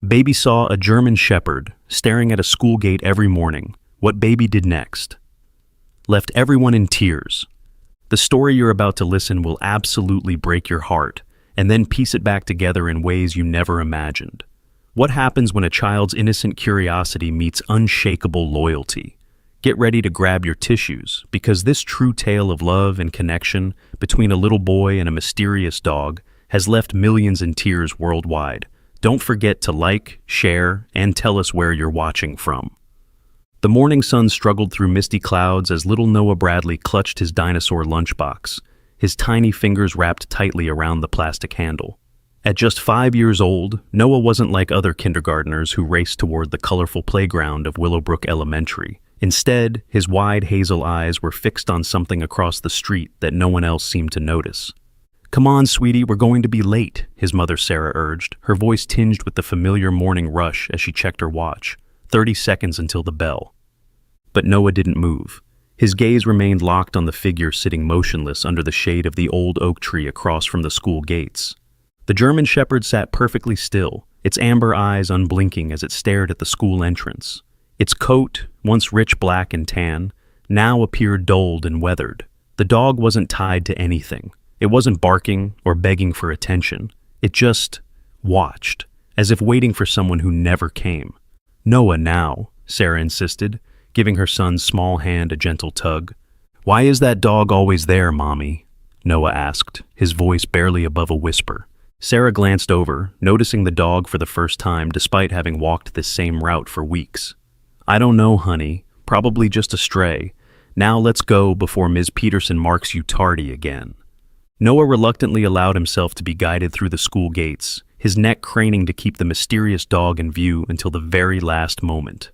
Baby saw a German shepherd staring at a school gate every morning. What Baby did next left everyone in tears. The story you're about to listen will absolutely break your heart, and then piece it back together in ways you never imagined. What happens when a child's innocent curiosity meets unshakable loyalty? Get ready to grab your tissues, because this true tale of love and connection between a little boy and a mysterious dog has left millions in tears worldwide. Don't forget to like, share, and tell us where you're watching from. The morning sun struggled through misty clouds as little Noah Bradley clutched his dinosaur lunchbox, his tiny fingers wrapped tightly around the plastic handle. At just 5 years old, Noah wasn't like other kindergartners who raced toward the colorful playground of Willowbrook Elementary. Instead, his wide hazel eyes were fixed on something across the street that no one else seemed to notice. "Come on, sweetie, we're going to be late," his mother Sarah urged, her voice tinged with the familiar morning rush as she checked her watch. 30 seconds until the bell. But Noah didn't move. His gaze remained locked on the figure sitting motionless under the shade of the old oak tree across from the school gates. The German shepherd sat perfectly still, its amber eyes unblinking as it stared at the school entrance. Its coat, once rich black and tan, now appeared dulled and weathered. The dog wasn't tied to anything. It wasn't barking or begging for attention. It just watched, as if waiting for someone who never came. "Noah now," Sarah insisted, giving her son's small hand a gentle tug. "Why is that dog always there, Mommy?" Noah asked, his voice barely above a whisper. Sarah glanced over, noticing the dog for the first time despite having walked this same route for weeks. "I don't know, honey. Probably just a stray. Now let's go before Ms. Peterson marks you tardy again." Noah reluctantly allowed himself to be guided through the school gates, his neck craning to keep the mysterious dog in view until the very last moment.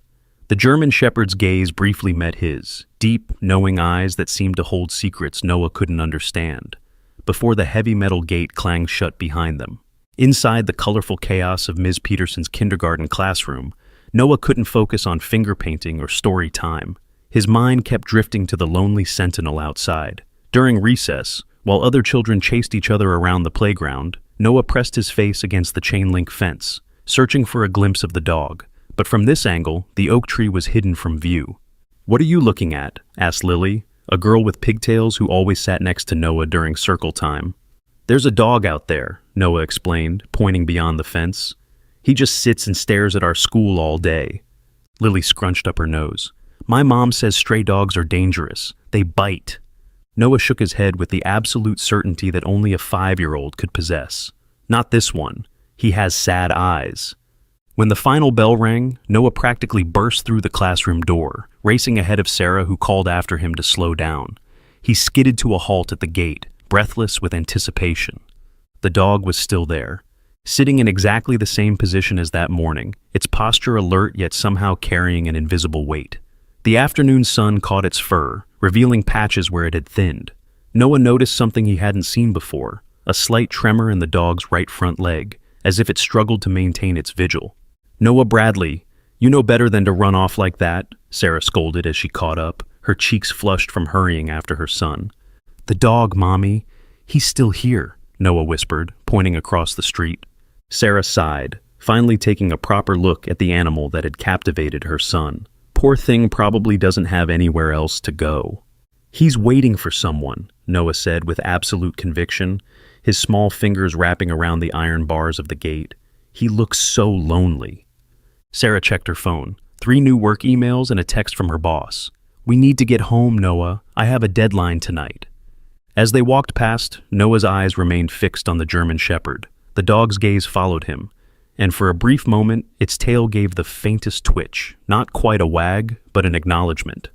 The German shepherd's gaze briefly met his, deep, knowing eyes that seemed to hold secrets Noah couldn't understand, before the heavy metal gate clanged shut behind them. Inside the colorful chaos of Ms. Peterson's kindergarten classroom, Noah couldn't focus on finger painting or story time. His mind kept drifting to the lonely sentinel outside. During recess, while other children chased each other around the playground, Noah pressed his face against the chain-link fence, searching for a glimpse of the dog. But from this angle, the oak tree was hidden from view. "What are you looking at?" asked Lily, a girl with pigtails who always sat next to Noah during circle time. "There's a dog out there," Noah explained, pointing beyond the fence. "He just sits and stares at our school all day." Lily scrunched up her nose. "My mom says stray dogs are dangerous. They bite." Noah shook his head with the absolute certainty that only a 5-year-old could possess. "Not this one. He has sad eyes." When the final bell rang, Noah practically burst through the classroom door, racing ahead of Sarah, who called after him to slow down. He skidded to a halt at the gate, breathless with anticipation. The dog was still there, sitting in exactly the same position as that morning, its posture alert yet somehow carrying an invisible weight. The afternoon sun caught its fur, revealing patches where it had thinned. Noah noticed something he hadn't seen before, a slight tremor in the dog's right front leg, as if it struggled to maintain its vigil. "Noah Bradley, you know better than to run off like that," Sarah scolded as she caught up, her cheeks flushed from hurrying after her son. "The dog, Mommy. He's still here," Noah whispered, pointing across the street. Sarah sighed, finally taking a proper look at the animal that had captivated her son. "Poor thing probably doesn't have anywhere else to go." "He's waiting for someone," Noah said with absolute conviction, his small fingers wrapping around the iron bars of the gate. "He looks so lonely." Sarah checked her phone. 3 new work emails and a text from her boss. "We need to get home, Noah. I have a deadline tonight." As they walked past, Noah's eyes remained fixed on the German shepherd. The dog's gaze followed him, and for a brief moment, its tail gave the faintest twitch, not quite a wag, but an acknowledgement.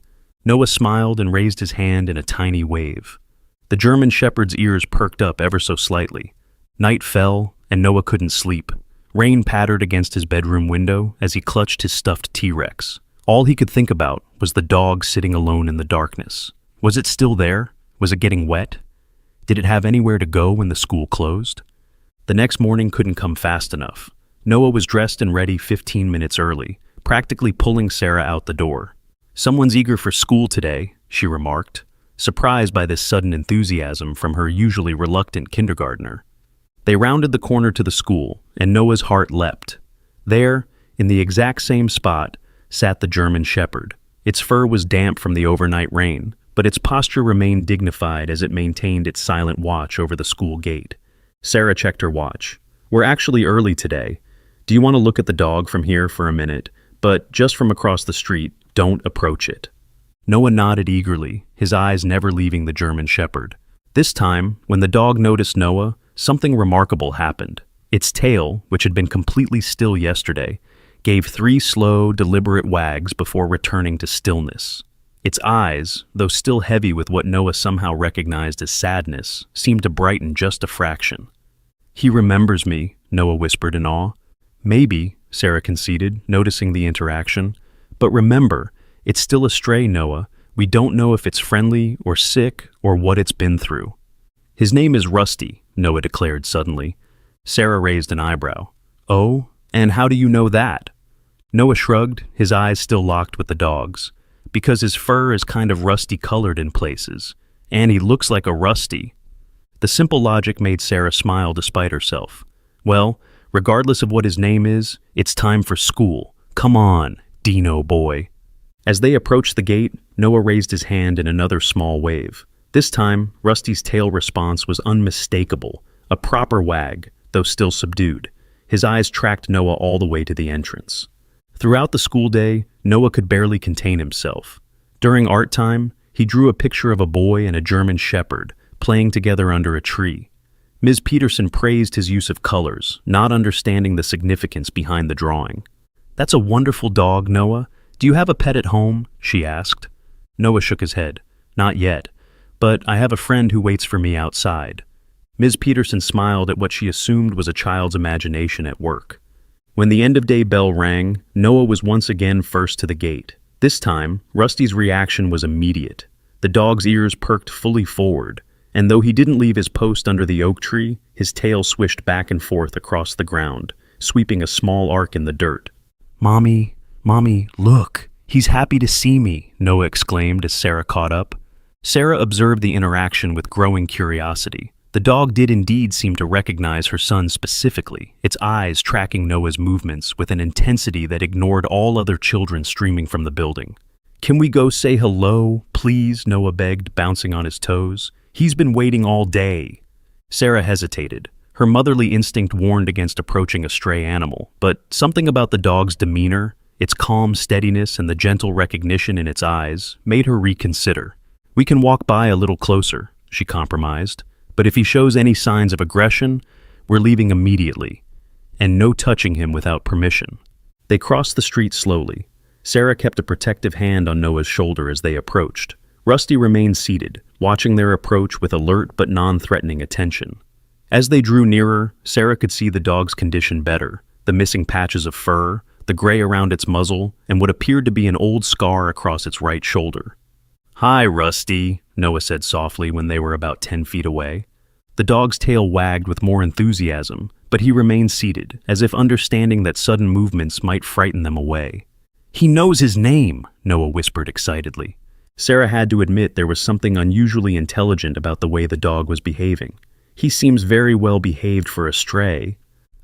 Noah smiled and raised his hand in a tiny wave. The German shepherd's ears perked up ever so slightly. Night fell, and Noah couldn't sleep. Rain pattered against his bedroom window as he clutched his stuffed T-Rex. All he could think about was the dog sitting alone in the darkness. Was it still there? Was it getting wet? Did it have anywhere to go when the school closed? The next morning couldn't come fast enough. Noah was dressed and ready 15 minutes early, practically pulling Sarah out the door. "Someone's eager for school today," she remarked, surprised by this sudden enthusiasm from her usually reluctant kindergartner. They rounded the corner to the school, and Noah's heart leapt. There, in the exact same spot, sat the German Shepherd. Its fur was damp from the overnight rain, but its posture remained dignified as it maintained its silent watch over the school gate. Sarah checked her watch. "We're actually early today. Do you want to look at the dog from here for a minute? But just from across the street, don't approach it." Noah nodded eagerly, his eyes never leaving the German Shepherd. This time, when the dog noticed Noah, something remarkable happened. Its tail, which had been completely still yesterday, gave 3 slow, deliberate wags before returning to stillness. Its eyes, though still heavy with what Noah somehow recognized as sadness, seemed to brighten just a fraction. "He remembers me," Noah whispered in awe. "Maybe," Sarah conceded, noticing the interaction. "But remember, it's still a stray, Noah. We don't know if it's friendly or sick or what it's been through." "His name is Rusty," Noah declared suddenly. Sarah raised an eyebrow. "Oh, and how do you know that?" Noah shrugged, his eyes still locked with the dog's. "Because his fur is kind of rusty-colored in places, and he looks like a Rusty." The simple logic made Sarah smile despite herself. "Well, regardless of what his name is, it's time for school. Come on, Dino boy." As they approached the gate, Noah raised his hand in another small wave. This time, Rusty's tail response was unmistakable, a proper wag, though still subdued. His eyes tracked Noah all the way to the entrance. Throughout the school day, Noah could barely contain himself. During art time, he drew a picture of a boy and a German Shepherd playing together under a tree. Ms. Peterson praised his use of colors, not understanding the significance behind the drawing. "That's a wonderful dog, Noah. Do you have a pet at home?" she asked. Noah shook his head. "Not yet, but I have a friend who waits for me outside." Ms. Peterson smiled at what she assumed was a child's imagination at work. When the end-of-day bell rang, Noah was once again first to the gate. This time, Rusty's reaction was immediate. The dog's ears perked fully forward, and though he didn't leave his post under the oak tree, his tail swished back and forth across the ground, sweeping a small arc in the dirt. Mommy, look! He's happy to see me," Noah exclaimed as Sarah caught up. Sarah observed the interaction with growing curiosity. The dog did indeed seem to recognize her son specifically, its eyes tracking Noah's movements with an intensity that ignored all other children streaming from the building. "Can we go say hello, please?" Noah begged, bouncing on his toes. "He's been waiting all day." Sarah hesitated. Her motherly instinct warned against approaching a stray animal, but something about the dog's demeanor, its calm steadiness and the gentle recognition in its eyes, made her reconsider. "We can walk by a little closer," she compromised. "But if he shows any signs of aggression, we're leaving immediately. And no touching him without permission." They crossed the street slowly. Sarah kept a protective hand on Noah's shoulder as they approached. Rusty remained seated, watching their approach with alert but non-threatening attention. As they drew nearer, Sarah could see the dog's condition better, the missing patches of fur, the gray around its muzzle, and what appeared to be an old scar across its right shoulder. "Hi, Rusty," Noah said softly when they were about 10 feet away. The dog's tail wagged with more enthusiasm, but he remained seated, as if understanding that sudden movements might frighten them away. "He knows his name," Noah whispered excitedly. Sarah had to admit there was something unusually intelligent about the way the dog was behaving. "He seems very well behaved for a stray."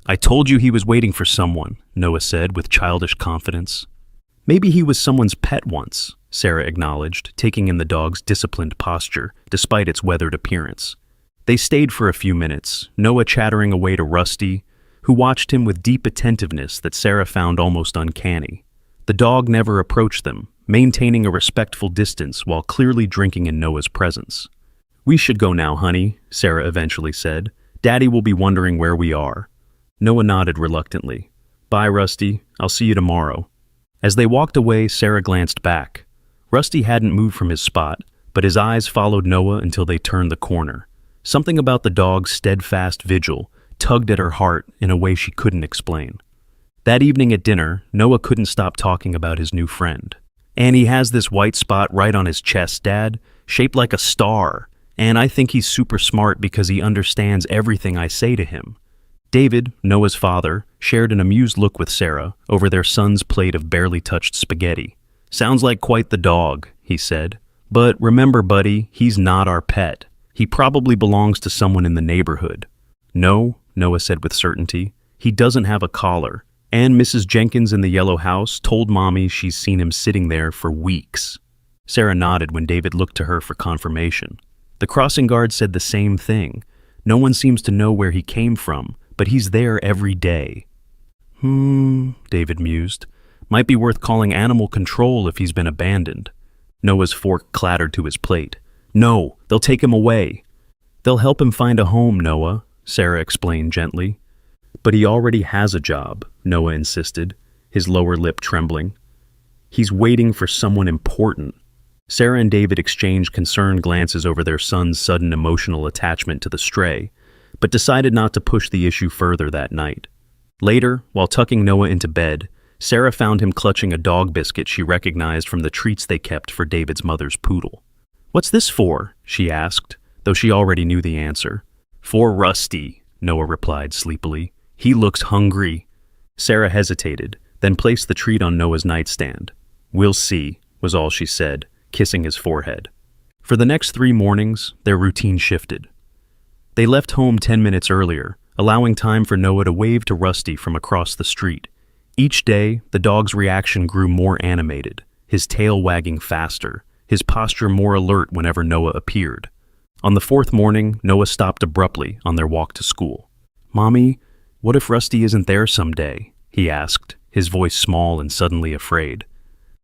"I told you he was waiting for someone," Noah said with childish confidence. "Maybe he was someone's pet once," Sarah acknowledged, taking in the dog's disciplined posture, despite its weathered appearance. They stayed for a few minutes, Noah chattering away to Rusty, who watched him with deep attentiveness that Sarah found almost uncanny. The dog never approached them, maintaining a respectful distance while clearly drinking in Noah's presence. "We should go now, honey," Sarah eventually said. "Daddy will be wondering where we are." Noah nodded reluctantly. "Bye, Rusty. I'll see you tomorrow." As they walked away, Sarah glanced back. Rusty hadn't moved from his spot, but his eyes followed Noah until they turned the corner. Something about the dog's steadfast vigil tugged at her heart in a way she couldn't explain. That evening at dinner, Noah couldn't stop talking about his new friend. "And he has this white spot right on his chest, Dad, shaped like a star. And I think he's super smart because he understands everything I say to him." David, Noah's father, shared an amused look with Sarah over their son's plate of barely touched spaghetti. "Sounds like quite the dog," he said. "But remember, buddy, he's not our pet. He probably belongs to someone in the neighborhood." "No," Noah said with certainty. "He doesn't have a collar, And Mrs. Jenkins in the yellow house told Mommy she's seen him sitting there for weeks. Sarah nodded when David looked to her for confirmation. The crossing guard said the same thing. No one seems to know where he came from, but he's there every day. David mused. Might be worth calling animal control if he's been abandoned. Noah's fork clattered to his plate. No, they'll take him away. They'll help him find a home, Noah, Sarah explained gently. But he already has a job, Noah insisted, his lower lip trembling. He's waiting for someone important. Sarah and David exchanged concerned glances over their son's sudden emotional attachment to the stray, but decided not to push the issue further that night. Later, while tucking Noah into bed, Sarah found him clutching a dog biscuit she recognized from the treats they kept for David's mother's poodle. "What's this for?" she asked, though she already knew the answer. "For Rusty," Noah replied sleepily. "He looks hungry." Sarah hesitated, then placed the treat on Noah's nightstand. "We'll see," was all she said, kissing his forehead. For the next 3 mornings, their routine shifted. They left home 10 minutes earlier, allowing time for Noah to wave to Rusty from across the street. Each day, the dog's reaction grew more animated, his tail wagging faster, his posture more alert whenever Noah appeared. On the 4th morning, Noah stopped abruptly on their walk to school. "Mommy, what if Rusty isn't there someday?" he asked, his voice small and suddenly afraid.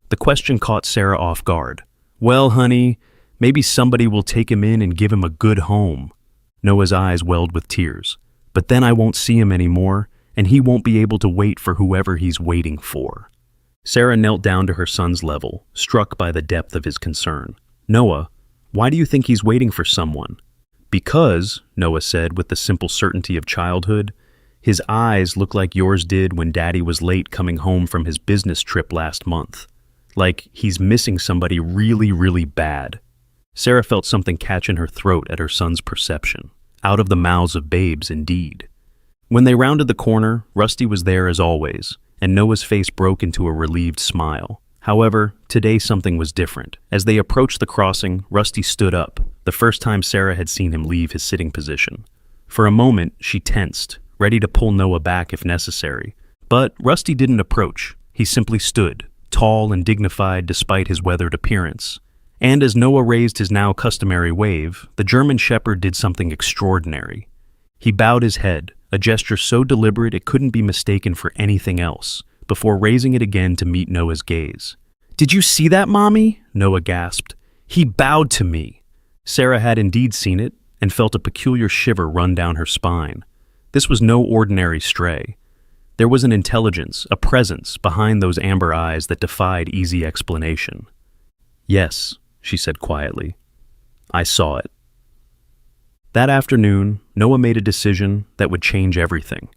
The question caught Sarah off guard. "Well, honey, maybe somebody will take him in and give him a good home." Noah's eyes welled with tears. "But then I won't see him anymore, and he won't be able to wait for whoever he's waiting for." Sarah knelt down to her son's level, struck by the depth of his concern. "Noah, why do you think he's waiting for someone?" "Because," Noah said with the simple certainty of childhood, "his eyes look like yours did when Daddy was late coming home from his business trip last month. Like he's missing somebody really, really bad." Sarah felt something catch in her throat at her son's perception. Out of the mouths of babes, indeed. When they rounded the corner, Rusty was there as always, and Noah's face broke into a relieved smile. However, today something was different. As they approached the crossing, Rusty stood up, the first time Sarah had seen him leave his sitting position. For a moment, she tensed, ready to pull Noah back if necessary. But Rusty didn't approach. He simply stood, tall and dignified despite his weathered appearance. And as Noah raised his now customary wave, the German Shepherd did something extraordinary. He bowed his head, a gesture so deliberate it couldn't be mistaken for anything else, before raising it again to meet Noah's gaze. "Did you see that, Mommy?" Noah gasped. "He bowed to me." Sarah had indeed seen it, and felt a peculiar shiver run down her spine. This was no ordinary stray. There was an intelligence, a presence, behind those amber eyes that defied easy explanation. "Yes," she said quietly. "I saw it." That afternoon, Noah made a decision that would change everything.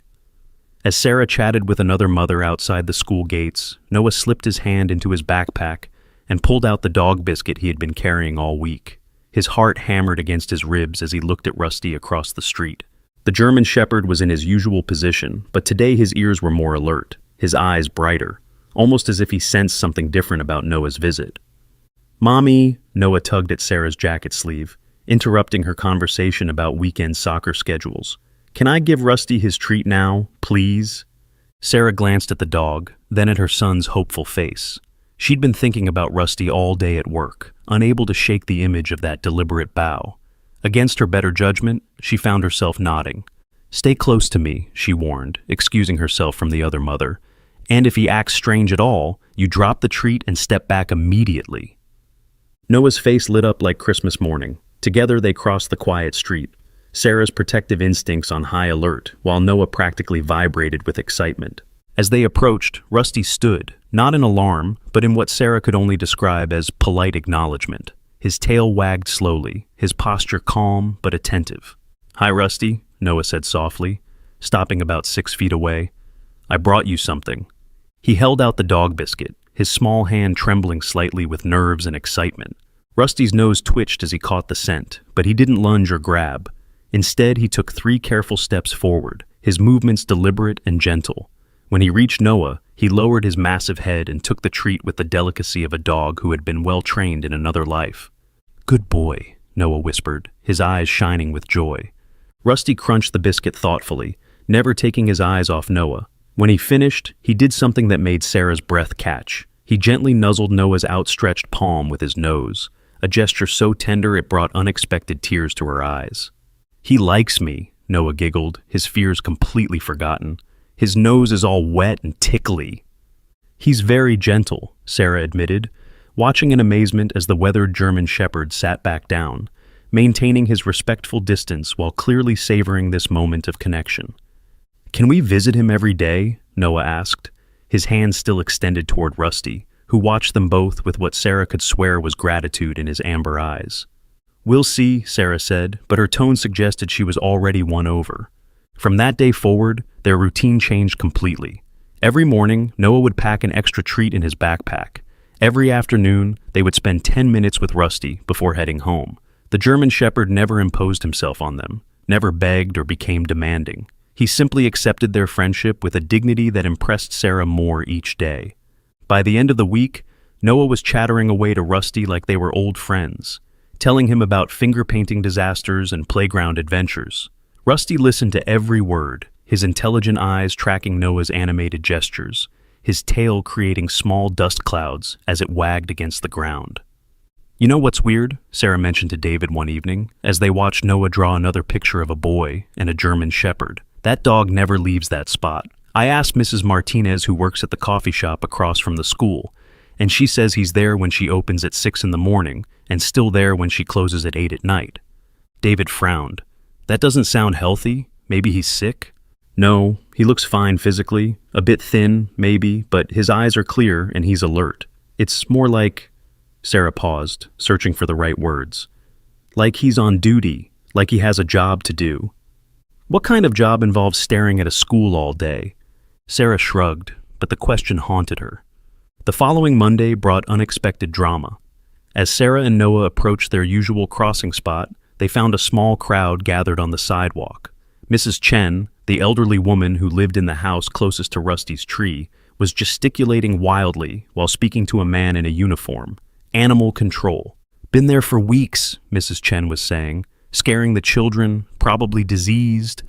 As Sarah chatted with another mother outside the school gates, Noah slipped his hand into his backpack and pulled out the dog biscuit he had been carrying all week. His heart hammered against his ribs as he looked at Rusty across the street. The German Shepherd was in his usual position, but today his ears were more alert, his eyes brighter, almost as if he sensed something different about Noah's visit. "Mommy," Noah tugged at Sarah's jacket sleeve, interrupting her conversation about weekend soccer schedules. "Can I give Rusty his treat now, please?" Sarah glanced at the dog, then at her son's hopeful face. She'd been thinking about Rusty all day at work, unable to shake the image of that deliberate bow. Against her better judgment, she found herself nodding. "Stay close to me," she warned, excusing herself from the other mother. "And if he acts strange at all, you drop the treat and step back immediately." Noah's face lit up like Christmas morning. Together they crossed the quiet street, Sarah's protective instincts on high alert, while Noah practically vibrated with excitement. As they approached, Rusty stood, not in alarm, but in what Sarah could only describe as polite acknowledgement. His tail wagged slowly, his posture calm but attentive. "Hi, Rusty," Noah said softly, stopping about 6 feet away. "I brought you something." He held out the dog biscuit, his small hand trembling slightly with nerves and excitement. Rusty's nose twitched as he caught the scent, but he didn't lunge or grab. Instead, he took 3 careful steps forward, his movements deliberate and gentle. When he reached Noah, he lowered his massive head and took the treat with the delicacy of a dog who had been well trained in another life. "Good boy," Noah whispered, his eyes shining with joy. Rusty crunched the biscuit thoughtfully, never taking his eyes off Noah. When he finished, he did something that made Sarah's breath catch. He gently nuzzled Noah's outstretched palm with his nose, a gesture so tender it brought unexpected tears to her eyes. "He likes me," Noah giggled, his fears completely forgotten. "His nose is all wet and tickly." "He's very gentle," Sarah admitted, watching in amazement as the weathered German Shepherd sat back down, maintaining his respectful distance while clearly savoring this moment of connection. "Can we visit him every day?" Noah asked, his hand still extended toward Rusty, who watched them both with what Sarah could swear was gratitude in his amber eyes. "We'll see," Sarah said, but her tone suggested she was already won over. From that day forward, their routine changed completely. Every morning, Noah would pack an extra treat in his backpack. Every afternoon, they would spend 10 minutes with Rusty before heading home. The German Shepherd never imposed himself on them, never begged or became demanding. He simply accepted their friendship with a dignity that impressed Sarah more each day. By the end of the week, Noah was chattering away to Rusty like they were old friends, telling him about finger-painting disasters and playground adventures. Rusty listened to every word, his intelligent eyes tracking Noah's animated gestures, his tail creating small dust clouds as it wagged against the ground. "You know what's weird?" Sarah mentioned to David one evening, as they watched Noah draw another picture of a boy and a German Shepherd. "That dog never leaves that spot. I asked Mrs. Martinez, who works at the coffee shop across from the school, and she says he's there when she opens at 6 in the morning and still there when she closes at 8 at night." David frowned. "That doesn't sound healthy. Maybe he's sick?" "No, he looks fine physically, a bit thin, maybe, but his eyes are clear and he's alert. It's more like—" Sarah paused, searching for the right words. "Like he's on duty, like he has a job to do." "What kind of job involves staring at a school all day?" Sarah shrugged, but the question haunted her. The following Monday brought unexpected drama. As Sarah and Noah approached their usual crossing spot, they found a small crowd gathered on the sidewalk. Mrs. Chen, the elderly woman who lived in the house closest to Rusty's tree, was gesticulating wildly while speaking to a man in a uniform. Animal control. "Been there for weeks," Mrs. Chen was saying, "scaring the children, probably diseased."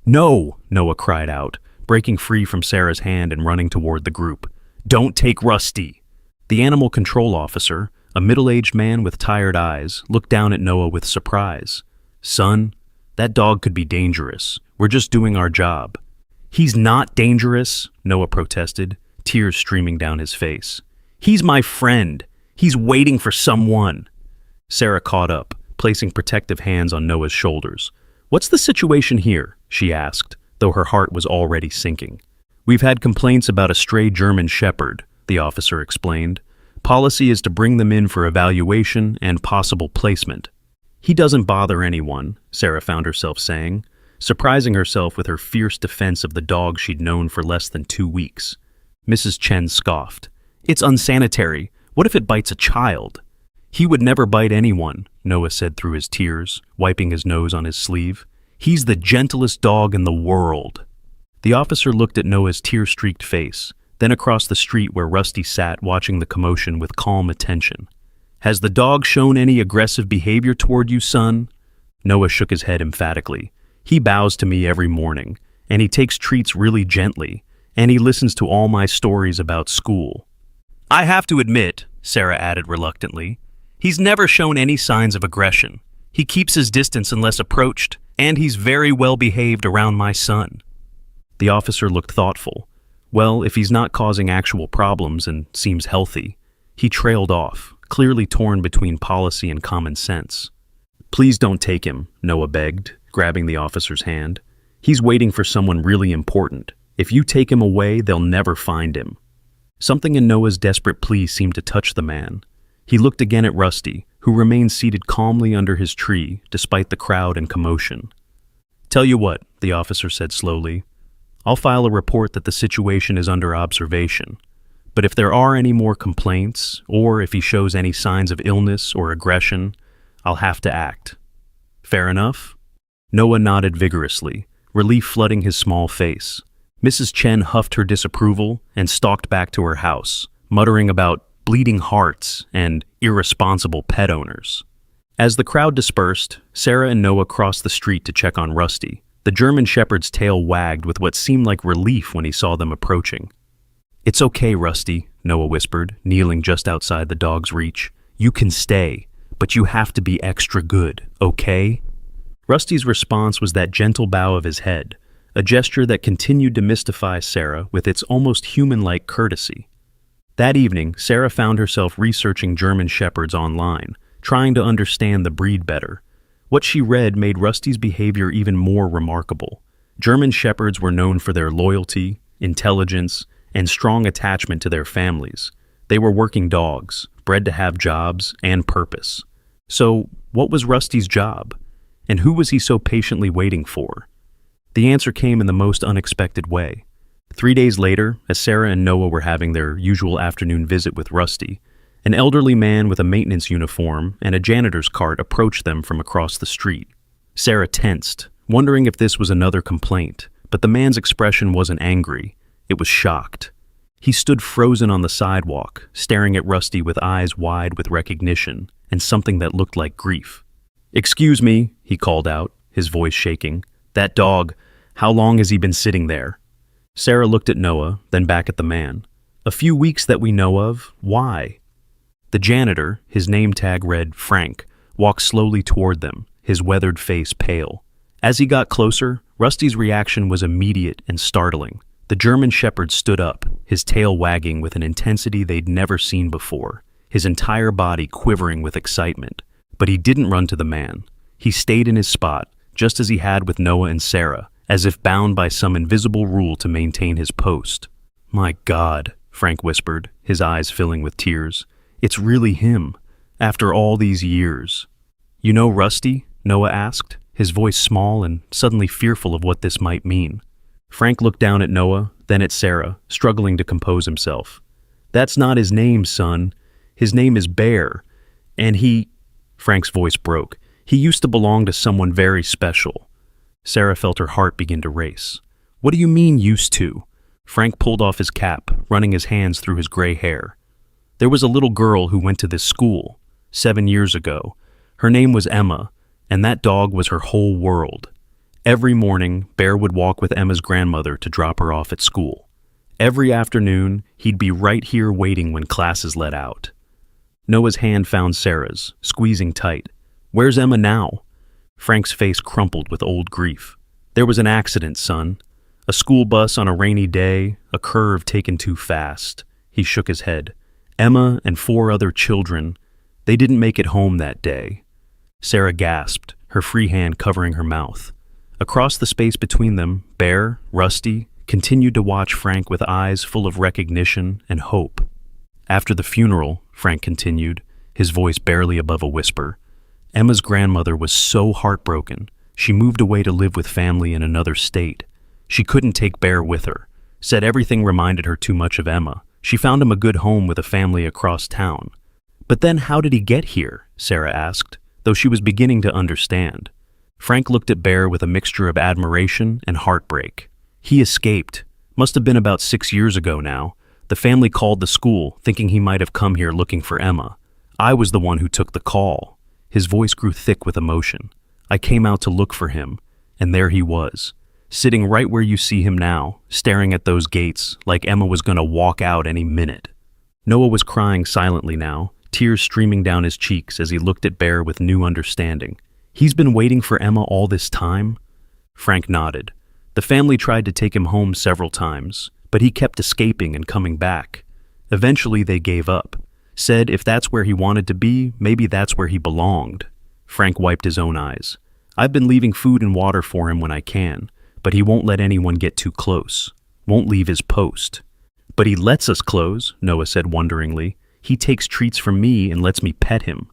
"No!" Noah cried out, breaking free from Sarah's hand and running toward the group. "Don't take Rusty!" The animal control officer, a middle-aged man with tired eyes, looked down at Noah with surprise. "Son, that dog could be dangerous. We're just doing our job." "He's not dangerous," Noah protested, tears streaming down his face. "He's my friend. He's waiting for someone." Sarah caught up, placing protective hands on Noah's shoulders. "What's the situation here?" she asked, though her heart was already sinking. "We've had complaints about a stray German Shepherd," the officer explained. "Policy is to bring them in for evaluation and possible placement." "He doesn't bother anyone," Sarah found herself saying, surprising herself with her fierce defense of the dog she'd known for less than 2 weeks. Mrs. Chen scoffed. "It's unsanitary. What if it bites a child?" "He would never bite anyone," Noah said through his tears, wiping his nose on his sleeve. "He's the gentlest dog in the world." The officer looked at Noah's tear-streaked face, then across the street where Rusty sat watching the commotion with calm attention. "Has the dog shown any aggressive behavior toward you, son?" Noah shook his head emphatically. "He bows to me every morning, and he takes treats really gently, and he listens to all my stories about school." "I have to admit," Sarah added reluctantly, "he's never shown any signs of aggression. He keeps his distance unless approached, and he's very well behaved around my son." The officer looked thoughtful. Well, if he's not causing actual problems and seems healthy. He trailed off, clearly torn between policy and common sense. "Please don't take him," Noah begged, grabbing the officer's hand. "He's waiting for someone really important. If you take him away, they'll never find him." Something in Noah's desperate plea seemed to touch the man. He looked again at Rusty, who remained seated calmly under his tree despite the crowd and commotion. "Tell you what," the officer said slowly, "I'll file a report that the situation is under observation. But if there are any more complaints, or if he shows any signs of illness or aggression, I'll have to act. Fair enough?" Noah nodded vigorously, relief flooding his small face. Mrs. Chen huffed her disapproval and stalked back to her house, muttering about bleeding hearts and irresponsible pet owners. As the crowd dispersed, Sarah and Noah crossed the street to check on Rusty, The German shepherd's tail wagged with what seemed like relief when he saw them approaching. "It's okay, Rusty," Noah whispered, kneeling just outside the dog's reach. "You can stay, but you have to be extra good, okay?" Rusty's response was that gentle bow of his head, a gesture that continued to mystify Sarah with its almost human-like courtesy. That evening, Sarah found herself researching German shepherds online, trying to understand the breed better. What she read made Rusty's behavior even more remarkable. German shepherds were known for their loyalty, intelligence, and strong attachment to their families. They were working dogs, bred to have jobs and purpose. So, what was Rusty's job? And who was he so patiently waiting for? The answer came in the most unexpected way. 3 days later, as Sarah and Noah were having their usual afternoon visit with Rusty, an elderly man with a maintenance uniform and a janitor's cart approached them from across the street. Sarah tensed, wondering if this was another complaint, but the man's expression wasn't angry. It was shocked. He stood frozen on the sidewalk, staring at Rusty with eyes wide with recognition and something that looked like grief. "Excuse me," he called out, his voice shaking. "That dog, how long has he been sitting there?" Sarah looked at Noah, then back at the man. "A few weeks that we know of. Why?" The janitor, his name tag read Frank, walked slowly toward them, his weathered face pale. As he got closer, Rusty's reaction was immediate and startling. The German shepherd stood up, his tail wagging with an intensity they'd never seen before, his entire body quivering with excitement. But he didn't run to the man. He stayed in his spot, just as he had with Noah and Sarah, as if bound by some invisible rule to maintain his post. "My God," Frank whispered, his eyes filling with tears. "It's really him, after all these years." "You know Rusty?" Noah asked, his voice small and suddenly fearful of what this might mean. Frank looked down at Noah, then at Sarah, struggling to compose himself. "That's not his name, son. His name is Bear. And he—" Frank's voice broke. "He used to belong to someone very special." Sarah felt her heart begin to race. "What do you mean, used to?" Frank pulled off his cap, running his hands through his gray hair. "There was a little girl who went to this school 7 years ago. Her name was Emma, and that dog was her whole world. Every morning, Bear would walk with Emma's grandmother to drop her off at school. Every afternoon, he'd be right here waiting when classes let out." Noah's hand found Sarah's, squeezing tight. "Where's Emma now?" Frank's face crumpled with old grief. "There was an accident, son. A school bus on a rainy day, a curve taken too fast." He shook his head. "Emma and 4 other children, they didn't make it home that day." Sarah gasped, her free hand covering her mouth. Across the space between them, Bear, Rusty, continued to watch Frank with eyes full of recognition and hope. "After the funeral," Frank continued, his voice barely above a whisper, "Emma's grandmother was so heartbroken, she moved away to live with family in another state. She couldn't take Bear with her, said everything reminded her too much of Emma. She found him a good home with a family across town." "But then how did he get here?" Sarah asked, though she was beginning to understand. Frank looked at Bear with a mixture of admiration and heartbreak. "He escaped. Must have been about 6 years ago now. The family called the school, thinking he might have come here looking for Emma. I was the one who took the call." His voice grew thick with emotion. "I came out to look for him, and there he was, sitting right where you see him now, staring at those gates like Emma was going to walk out any minute." Noah was crying silently now, tears streaming down his cheeks as he looked at Bear with new understanding. "He's been waiting for Emma all this time?" Frank nodded. "The family tried to take him home several times, but he kept escaping and coming back. Eventually they gave up. Said if that's where he wanted to be, maybe that's where he belonged." Frank wiped his own eyes. "I've been leaving food and water for him when I can, but he won't let anyone get too close. Won't leave his post." "But he lets us close," Noah said wonderingly. "He takes treats from me and lets me pet him."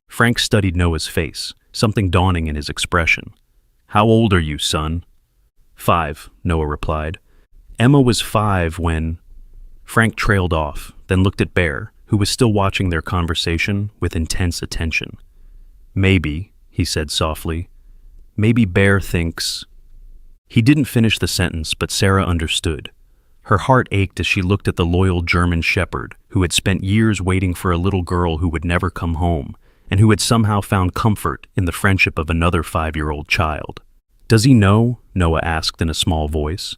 Frank studied Noah's face, something dawning in his expression. "How old are you, son?" "5, Noah replied. "Emma was 5 when—" Frank trailed off, then looked at Bear, who was still watching their conversation with intense attention. "Maybe," he said softly, "maybe Bear thinks—" He didn't finish the sentence, but Sarah understood. Her heart ached as she looked at the loyal German shepherd who had spent years waiting for a little girl who would never come home, and who had somehow found comfort in the friendship of another 5-year-old child. Does he know? Noah asked in a small voice.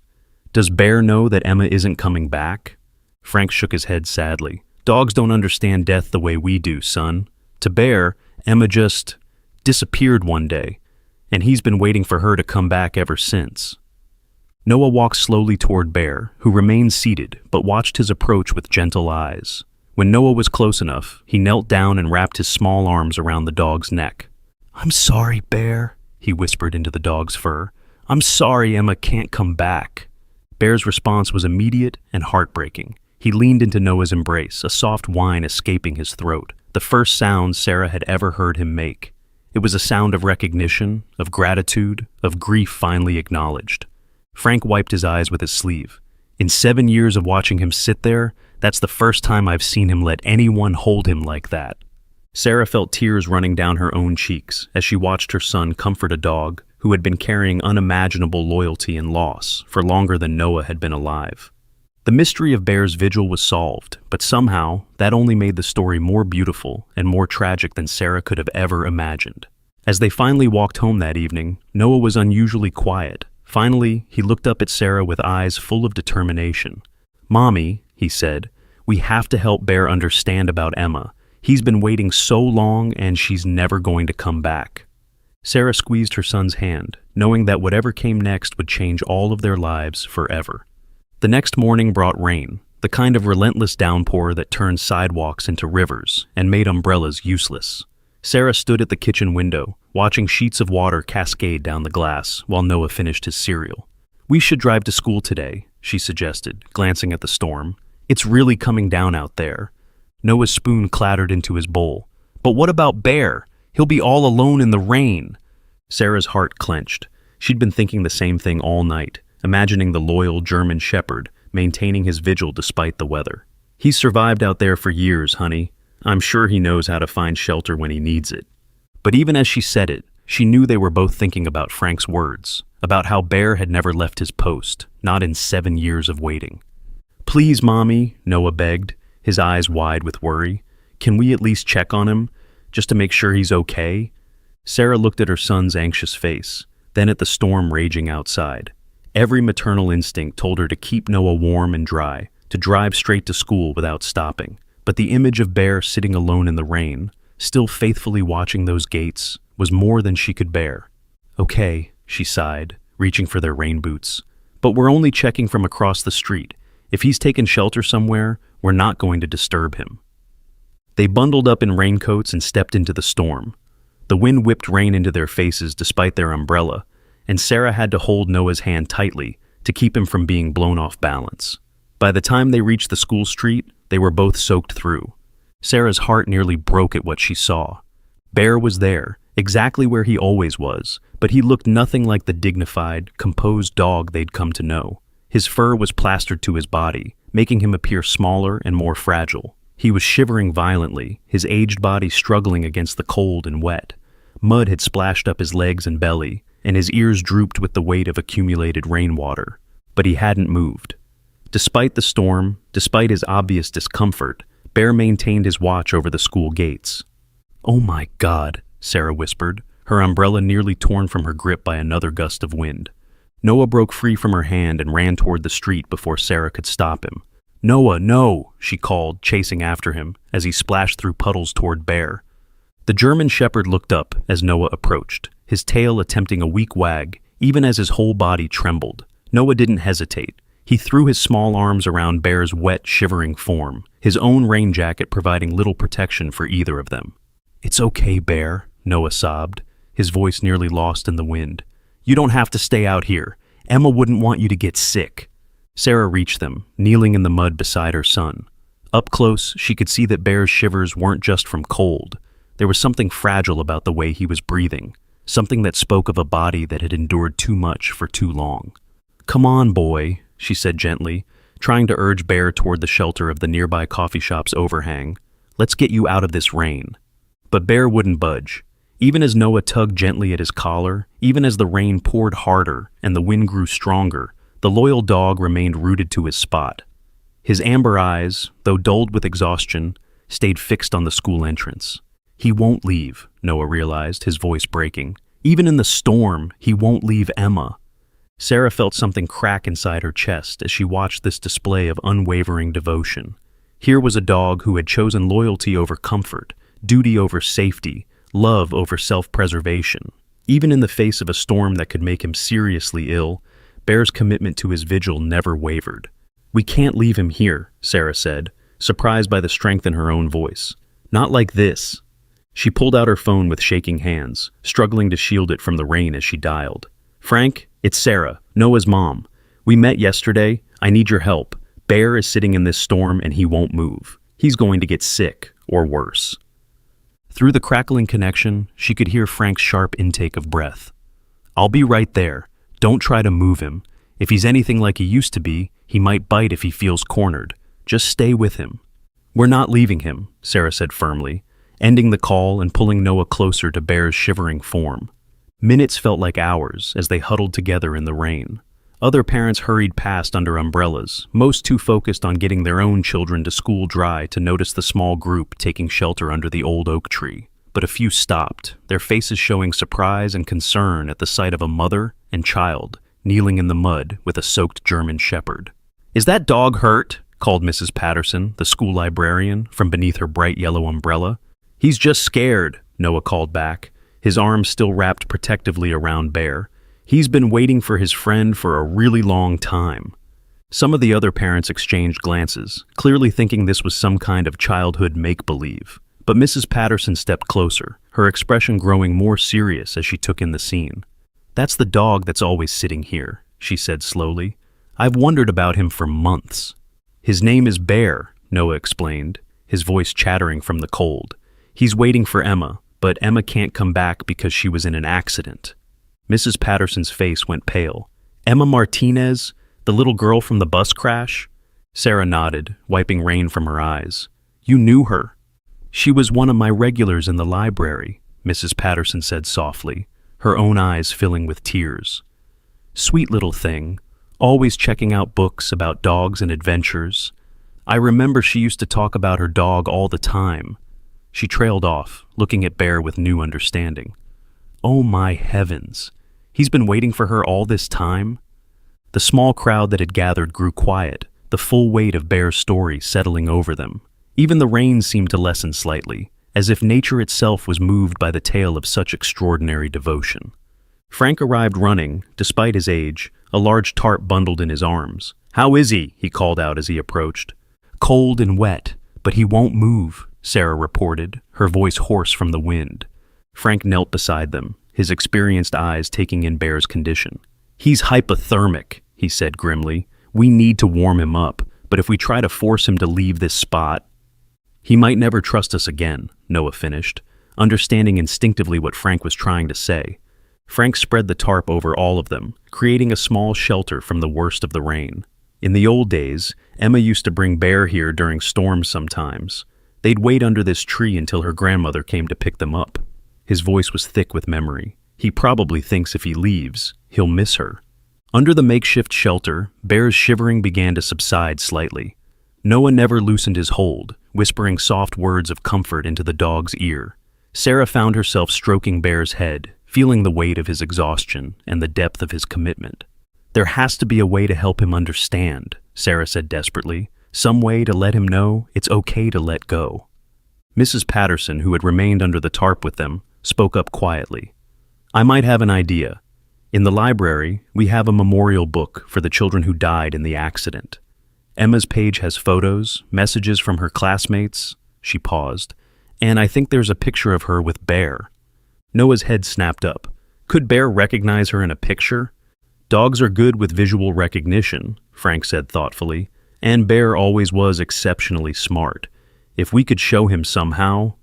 Does Bear know that Emma isn't coming back? Frank shook his head sadly. Dogs don't understand death the way we do, son. To Bear, Emma just disappeared one day, and he's been waiting for her to come back ever since. Noah walked slowly toward Bear, who remained seated but watched his approach with gentle eyes. When Noah was close enough, he knelt down and wrapped his small arms around the dog's neck. I'm sorry, Bear, he whispered into the dog's fur. I'm sorry Emma can't come back. Bear's response was immediate and heartbreaking. He leaned into Noah's embrace, a soft whine escaping his throat, the first sound Sarah had ever heard him make. It was a sound of recognition, of gratitude, of grief finally acknowledged. Frank wiped his eyes with his sleeve. In 7 years of watching him sit there, that's the first time I've seen him let anyone hold him like that. Sarah felt tears running down her own cheeks as she watched her son comfort a dog who had been carrying unimaginable loyalty and loss for longer than Noah had been alive. The mystery of Bear's vigil was solved, but somehow that only made the story more beautiful and more tragic than Sarah could have ever imagined. As they finally walked home that evening, Noah was unusually quiet. Finally, he looked up at Sarah with eyes full of determination. Mommy, he said, we have to help Bear understand about Emma. He's been waiting so long and she's never going to come back. Sarah squeezed her son's hand, knowing that whatever came next would change all of their lives forever. The next morning brought rain, the kind of relentless downpour that turned sidewalks into rivers and made umbrellas useless. Sarah stood at the kitchen window, watching sheets of water cascade down the glass while Noah finished his cereal. We should drive to school today, she suggested, glancing at the storm. It's really coming down out there. Noah's spoon clattered into his bowl. But what about Bear? He'll be all alone in the rain. Sarah's heart clenched. She'd been thinking the same thing all night, imagining the loyal German shepherd maintaining his vigil despite the weather. He's survived out there for years, honey. I'm sure he knows how to find shelter when he needs it. But even as she said it, she knew they were both thinking about Frank's words, about how Bear had never left his post, not in 7 years of waiting. Please, Mommy, Noah begged, his eyes wide with worry. Can we at least check on him, just to make sure he's okay? Sarah looked at her son's anxious face, then at the storm raging outside. Every maternal instinct told her to keep Noah warm and dry, to drive straight to school without stopping. But the image of Bear sitting alone in the rain, still faithfully watching those gates, was more than she could bear. Okay, she sighed, reaching for their rain boots. But we're only checking from across the street. If he's taken shelter somewhere, we're not going to disturb him. They bundled up in raincoats and stepped into the storm. The wind whipped rain into their faces despite their umbrella, and Sarah had to hold Noah's hand tightly to keep him from being blown off balance. By the time they reached the school street, they were both soaked through. Sarah's heart nearly broke at what she saw. Bear was there, exactly where he always was, but he looked nothing like the dignified, composed dog they'd come to know. His fur was plastered to his body, making him appear smaller and more fragile. He was shivering violently, his aged body struggling against the cold and wet. Mud had splashed up his legs and belly, and his ears drooped with the weight of accumulated rainwater. But he hadn't moved. Despite the storm, despite his obvious discomfort, Bear maintained his watch over the school gates. Oh my God, Sarah whispered, her umbrella nearly torn from her grip by another gust of wind. Noah broke free from her hand and ran toward the street before Sarah could stop him. Noah, no, she called, chasing after him as he splashed through puddles toward Bear. The German shepherd looked up as Noah approached, his tail attempting a weak wag, even as his whole body trembled. Noah didn't hesitate. He threw his small arms around Bear's wet, shivering form, his own rain jacket providing little protection for either of them. It's okay, Bear, Noah sobbed, his voice nearly lost in the wind. You don't have to stay out here. Emma wouldn't want you to get sick. Sarah reached them, kneeling in the mud beside her son. Up close, she could see that Bear's shivers weren't just from cold. There was something fragile about the way he was breathing, something that spoke of a body that had endured too much for too long. Come on, boy, she said gently, trying to urge Bear toward the shelter of the nearby coffee shop's overhang. Let's get you out of this rain. But Bear wouldn't budge. Even as Noah tugged gently at his collar, even as the rain poured harder and the wind grew stronger, the loyal dog remained rooted to his spot. His amber eyes, though dulled with exhaustion, stayed fixed on the school entrance. He won't leave, Noah realized, his voice breaking. Even in the storm, he won't leave Emma. Sarah felt something crack inside her chest as she watched this display of unwavering devotion. Here was a dog who had chosen loyalty over comfort, duty over safety, love over self-preservation. Even in the face of a storm that could make him seriously ill, Bear's commitment to his vigil never wavered. "We can't leave him here," Sarah said, surprised by the strength in her own voice. "Not like this." She pulled out her phone with shaking hands, struggling to shield it from the rain as she dialed. "Frank, it's Sarah, Noah's mom. We met yesterday. I need your help. Bear is sitting in this storm and he won't move. He's going to get sick, or worse." Through the crackling connection, she could hear Frank's sharp intake of breath. "I'll be right there. Don't try to move him. If he's anything like he used to be, he might bite if he feels cornered. Just stay with him." "We're not leaving him," Sarah said firmly, ending the call and pulling Noah closer to Bear's shivering form. Minutes felt like hours as they huddled together in the rain. Other parents hurried past under umbrellas, most too focused on getting their own children to school dry to notice the small group taking shelter under the old oak tree. But a few stopped, their faces showing surprise and concern at the sight of a mother and child kneeling in the mud with a soaked German shepherd. "Is that dog hurt?" called Mrs. Patterson, the school librarian, from beneath her bright yellow umbrella. "He's just scared," Noah called back, his arms still wrapped protectively around Bear. "He's been waiting for his friend for a really long time." Some of the other parents exchanged glances, clearly thinking this was some kind of childhood make-believe. But Mrs. Patterson stepped closer, her expression growing more serious as she took in the scene. "That's the dog that's always sitting here," she said slowly. "I've wondered about him for months." "His name is Bear," Noah explained, his voice chattering from the cold. "He's waiting for Emma, but Emma can't come back because she was in an accident." Mrs. Patterson's face went pale. "Emma Martinez, the little girl from the bus crash?" Sarah nodded, wiping rain from her eyes. "You knew her?" "She was one of my regulars in the library," Mrs. Patterson said softly, her own eyes filling with tears. "Sweet little thing, always checking out books about dogs and adventures. I remember she used to talk about her dog all the time." She trailed off, looking at Bear with new understanding. "Oh my heavens! He's been waiting for her all this time?" The small crowd that had gathered grew quiet, the full weight of Bear's story settling over them. Even the rain seemed to lessen slightly, as if nature itself was moved by the tale of such extraordinary devotion. Frank arrived running, despite his age, a large tarp bundled in his arms. "How is he?" he called out as he approached. "Cold and wet, but he won't move," Sarah reported, her voice hoarse from the wind. Frank knelt beside them, his experienced eyes taking in Bear's condition. "He's hypothermic," he said grimly. "We need to warm him up, but if we try to force him to leave this spot—" "He might never trust us again," Noah finished, understanding instinctively what Frank was trying to say. Frank spread the tarp over all of them, creating a small shelter from the worst of the rain. In the old days, Emma used to bring Bear here during storms sometimes. They'd wait under this tree until her grandmother came to pick them up. His voice was thick with memory. "He probably thinks if he leaves, he'll miss her." Under the makeshift shelter, Bear's shivering began to subside slightly. Noah never loosened his hold, whispering soft words of comfort into the dog's ear. Sarah found herself stroking Bear's head, feeling the weight of his exhaustion and the depth of his commitment. "There has to be a way to help him understand," Sarah said desperately. "Some way to let him know it's okay to let go." Mrs. Patterson, who had remained under the tarp with them, spoke up quietly. "I might have an idea. In the library, we have a memorial book for the children who died in the accident. Emma's page has photos, messages from her classmates." She paused. "And I think there's a picture of her with Bear." Noah's head snapped up. Could Bear recognize her in a picture? "Dogs are good with visual recognition," Frank said thoughtfully, "and Bear always was exceptionally smart. If we could show him somehow—"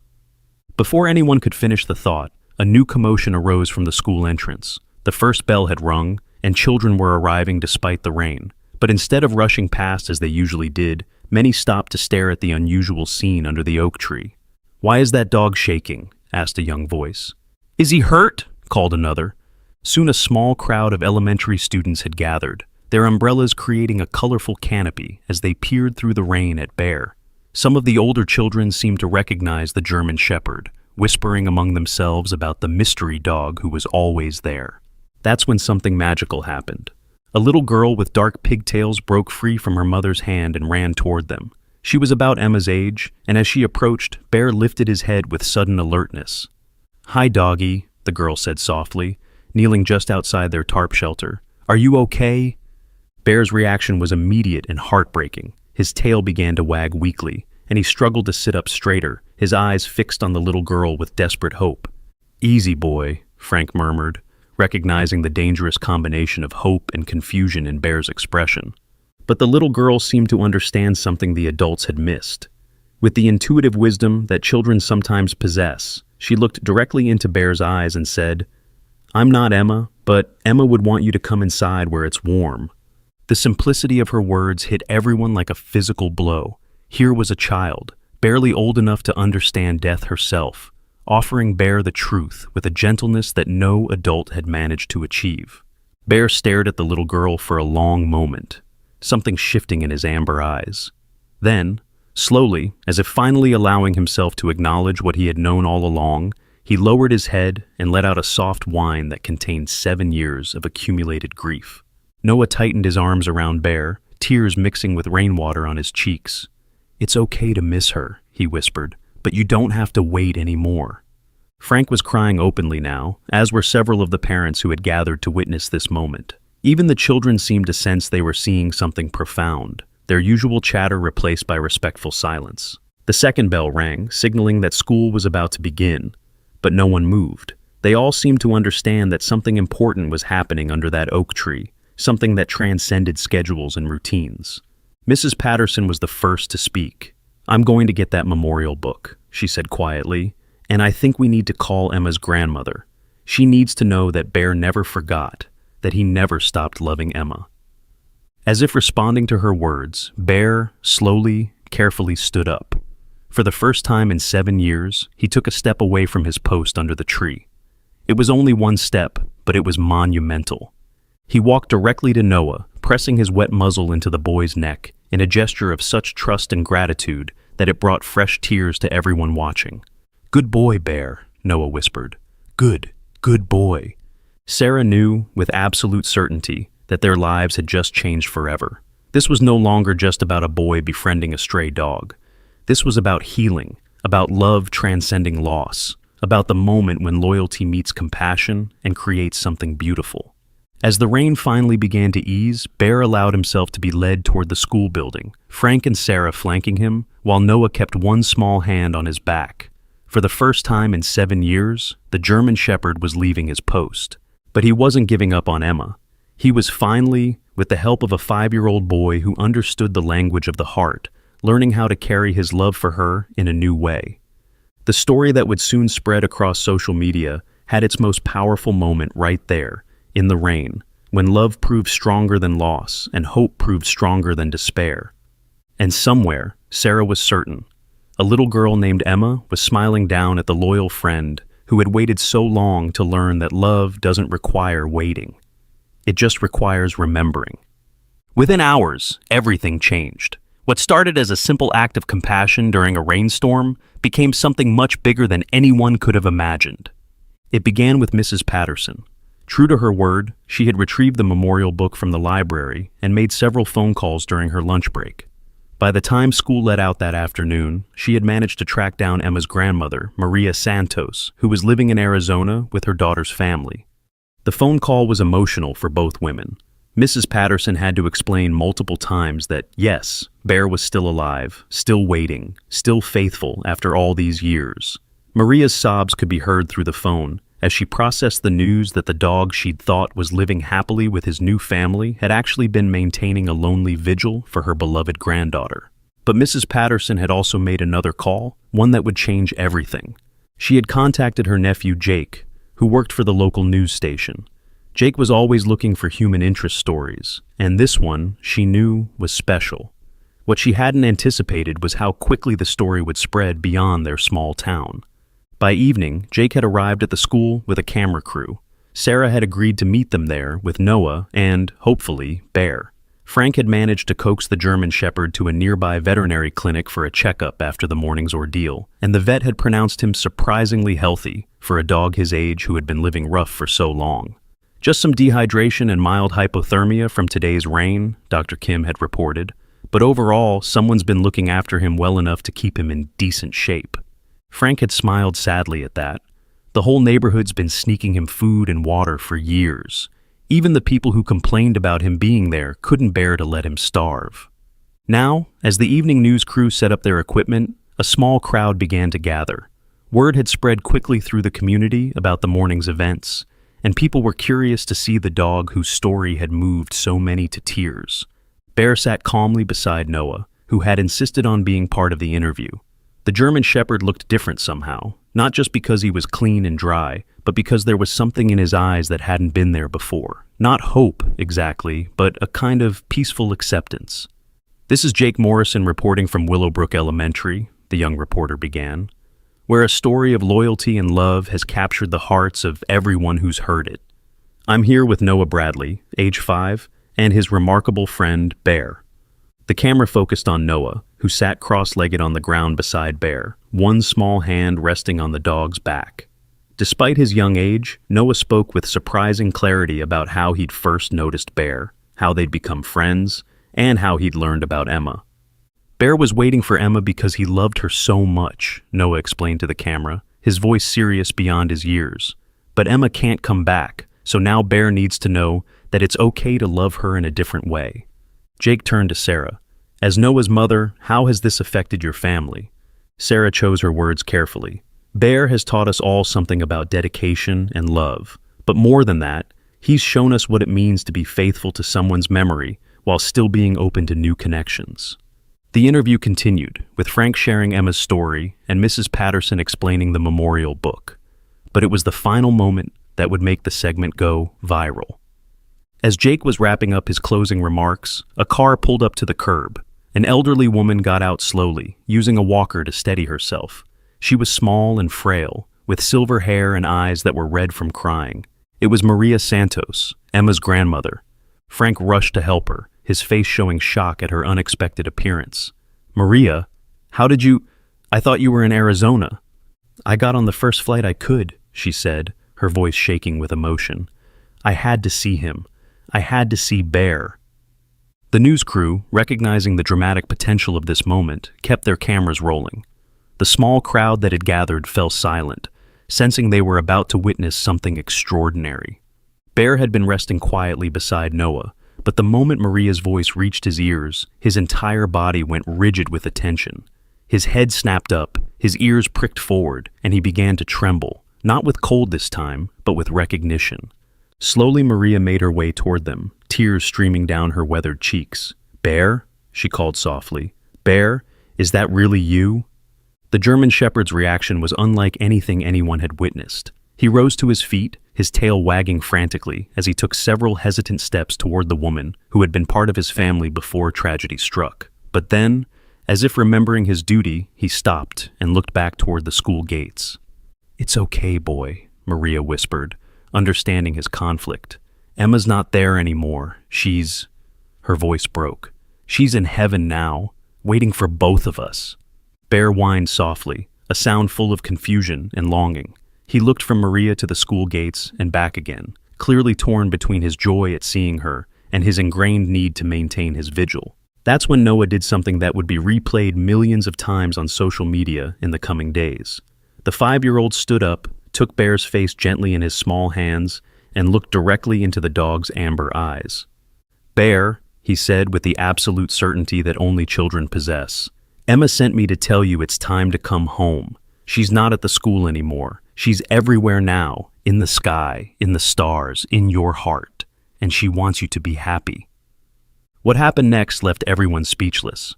Before anyone could finish the thought, a new commotion arose from the school entrance. The first bell had rung, and children were arriving despite the rain. But instead of rushing past as they usually did, many stopped to stare at the unusual scene under the oak tree. "Why is that dog shaking?" asked a young voice. "Is he hurt?" called another. Soon a small crowd of elementary students had gathered, their umbrellas creating a colorful canopy as they peered through the rain at Bear. Some of the older children seemed to recognize the German shepherd, whispering among themselves about the mystery dog who was always there. That's when something magical happened. A little girl with dark pigtails broke free from her mother's hand and ran toward them. She was about Emma's age, and as she approached, Bear lifted his head with sudden alertness. "Hi, doggy," the girl said softly, kneeling just outside their tarp shelter. "Are you okay?" Bear's reaction was immediate and heartbreaking. His tail began to wag weakly, and he struggled to sit up straighter, his eyes fixed on the little girl with desperate hope. "Easy, boy," Frank murmured, recognizing the dangerous combination of hope and confusion in Bear's expression. But the little girl seemed to understand something the adults had missed. With the intuitive wisdom that children sometimes possess, she looked directly into Bear's eyes and said, "I'm not Emma, but Emma would want you to come inside where it's warm." The simplicity of her words hit everyone like a physical blow. Here was a child, barely old enough to understand death herself, offering Bear the truth with a gentleness that no adult had managed to achieve. Bear stared at the little girl for a long moment, something shifting in his amber eyes. Then, slowly, as if finally allowing himself to acknowledge what he had known all along, he lowered his head and let out a soft whine that contained 7 years of accumulated grief. Noah tightened his arms around Bear, tears mixing with rainwater on his cheeks. "It's okay to miss her," he whispered, "but you don't have to wait anymore." Frank was crying openly now, as were several of the parents who had gathered to witness this moment. Even the children seemed to sense they were seeing something profound, their usual chatter replaced by respectful silence. The second bell rang, signaling that school was about to begin, but no one moved. They all seemed to understand that something important was happening under that oak tree, something that transcended schedules and routines. Mrs. Patterson was the first to speak. "I'm going to get that memorial book," she said quietly, "and I think we need to call Emma's grandmother. She needs to know that Bear never forgot, that he never stopped loving Emma." As if responding to her words, Bear slowly, carefully stood up. For the first time in 7 years, he took a step away from his post under the tree. It was only one step, but it was monumental. He walked directly to Noah, pressing his wet muzzle into the boy's neck in a gesture of such trust and gratitude that it brought fresh tears to everyone watching. "Good boy, Bear," Noah whispered. Good boy." Sarah knew, with absolute certainty, that their lives had just changed forever. This was no longer just about a boy befriending a stray dog. This was about healing, about love transcending loss, about the moment when loyalty meets compassion and creates something beautiful. As the rain finally began to ease, Bear allowed himself to be led toward the school building, Frank and Sarah flanking him, while Noah kept one small hand on his back. For the first time in 7 years, the German Shepherd was leaving his post. But he wasn't giving up on Emma. He was finally, with the help of a 5-year-old boy who understood the language of the heart, learning how to carry his love for her in a new way. The story that would soon spread across social media had its most powerful moment right there, in the rain, when love proved stronger than loss and hope proved stronger than despair. And somewhere, Sarah was certain, a little girl named Emma was smiling down at the loyal friend who had waited so long to learn that love doesn't require waiting. It just requires remembering. Within hours, everything changed. What started as a simple act of compassion during a rainstorm became something much bigger than anyone could have imagined. It began with Mrs. Patterson. True to her word, she had retrieved the memorial book from the library and made several phone calls during her lunch break. By the time school let out that afternoon, she had managed to track down Emma's grandmother, Maria Santos, who was living in Arizona with her daughter's family. The phone call was emotional for both women. Mrs. Patterson had to explain multiple times that, yes, Bear was still alive, still waiting, still faithful after all these years. Maria's sobs could be heard through the phone as she processed the news that the dog she'd thought was living happily with his new family had actually been maintaining a lonely vigil for her beloved granddaughter. But Mrs. Patterson had also made another call, one that would change everything. She had contacted her nephew Jake, who worked for the local news station. Jake was always looking for human interest stories, and this one, she knew, was special. What she hadn't anticipated was how quickly the story would spread beyond their small town. By evening, Jake had arrived at the school with a camera crew. Sarah had agreed to meet them there with Noah and, hopefully, Bear. Frank had managed to coax the German Shepherd to a nearby veterinary clinic for a checkup after the morning's ordeal, and the vet had pronounced him surprisingly healthy for a dog his age who had been living rough for so long. Just some dehydration and mild hypothermia from today's rain, Dr. Kim had reported, but overall, someone's been looking after him well enough to keep him in decent shape. Frank had smiled sadly at that. The whole neighborhood's been sneaking him food and water for years. Even the people who complained about him being there couldn't bear to let him starve. Now, as the evening news crew set up their equipment, a small crowd began to gather. Word had spread quickly through the community about the morning's events, and people were curious to see the dog whose story had moved so many to tears. Bear sat calmly beside Noah, who had insisted on being part of the interview. The German Shepherd looked different somehow, not just because he was clean and dry, but because there was something in his eyes that hadn't been there before. Not hope, exactly, but a kind of peaceful acceptance. "This is Jake Morrison reporting from Willowbrook Elementary," the young reporter began, "where a story of loyalty and love has captured the hearts of everyone who's heard it. I'm here with Noah Bradley, age 5, and his remarkable friend, Bear." The camera focused on Noah, who sat cross-legged on the ground beside Bear, one small hand resting on the dog's back. Despite his young age, Noah spoke with surprising clarity about how he'd first noticed Bear, how they'd become friends, and how he'd learned about Emma. "Bear was waiting for Emma because he loved her so much," Noah explained to the camera, his voice serious beyond his years. "But Emma can't come back, so now Bear needs to know that it's okay to love her in a different way." Jake turned to Sarah. "As Noah's mother, how has this affected your family?" Sarah chose her words carefully. "Bear has taught us all something about dedication and love. But more than that, he's shown us what it means to be faithful to someone's memory while still being open to new connections." The interview continued, with Frank sharing Emma's story and Mrs. Patterson explaining the memorial book. But it was the final moment that would make the segment go viral. As Jake was wrapping up his closing remarks, a car pulled up to the curb. An elderly woman got out slowly, using a walker to steady herself. She was small and frail, with silver hair and eyes that were red from crying. It was Maria Santos, Emma's grandmother. Frank rushed to help her, his face showing shock at her unexpected appearance. "Maria, how did you... I thought you were in Arizona." "I got on the first flight I could," she said, her voice shaking with emotion. "I had to see him. I had to see Bear." The news crew, recognizing the dramatic potential of this moment, kept their cameras rolling. The small crowd that had gathered fell silent, sensing they were about to witness something extraordinary. Bear had been resting quietly beside Noah, but the moment Maria's voice reached his ears, his entire body went rigid with attention. His head snapped up, his ears pricked forward, and he began to tremble, not with cold this time, but with recognition. Slowly Maria made her way toward them, tears streaming down her weathered cheeks. "Bear?" she called softly. "Bear, is that really you?" The German Shepherd's reaction was unlike anything anyone had witnessed. He rose to his feet, his tail wagging frantically as he took several hesitant steps toward the woman who had been part of his family before tragedy struck. But then, as if remembering his duty, he stopped and looked back toward the school gates. "It's okay, boy," Maria whispered, understanding his conflict. "Emma's not there anymore. She's..." Her voice broke. "She's in heaven now, waiting for both of us." Bear whined softly, a sound full of confusion and longing. He looked from Maria to the school gates and back again, clearly torn between his joy at seeing her and his ingrained need to maintain his vigil. That's when Noah did something that would be replayed millions of times on social media in the coming days. The 5-year-old stood up, took Bear's face gently in his small hands, and looked directly into the dog's amber eyes. "Bear," he said with the absolute certainty that only children possess, "Emma sent me to tell you it's time to come home. She's not at the school anymore. She's everywhere now, in the sky, in the stars, in your heart, and she wants you to be happy." What happened next left everyone speechless.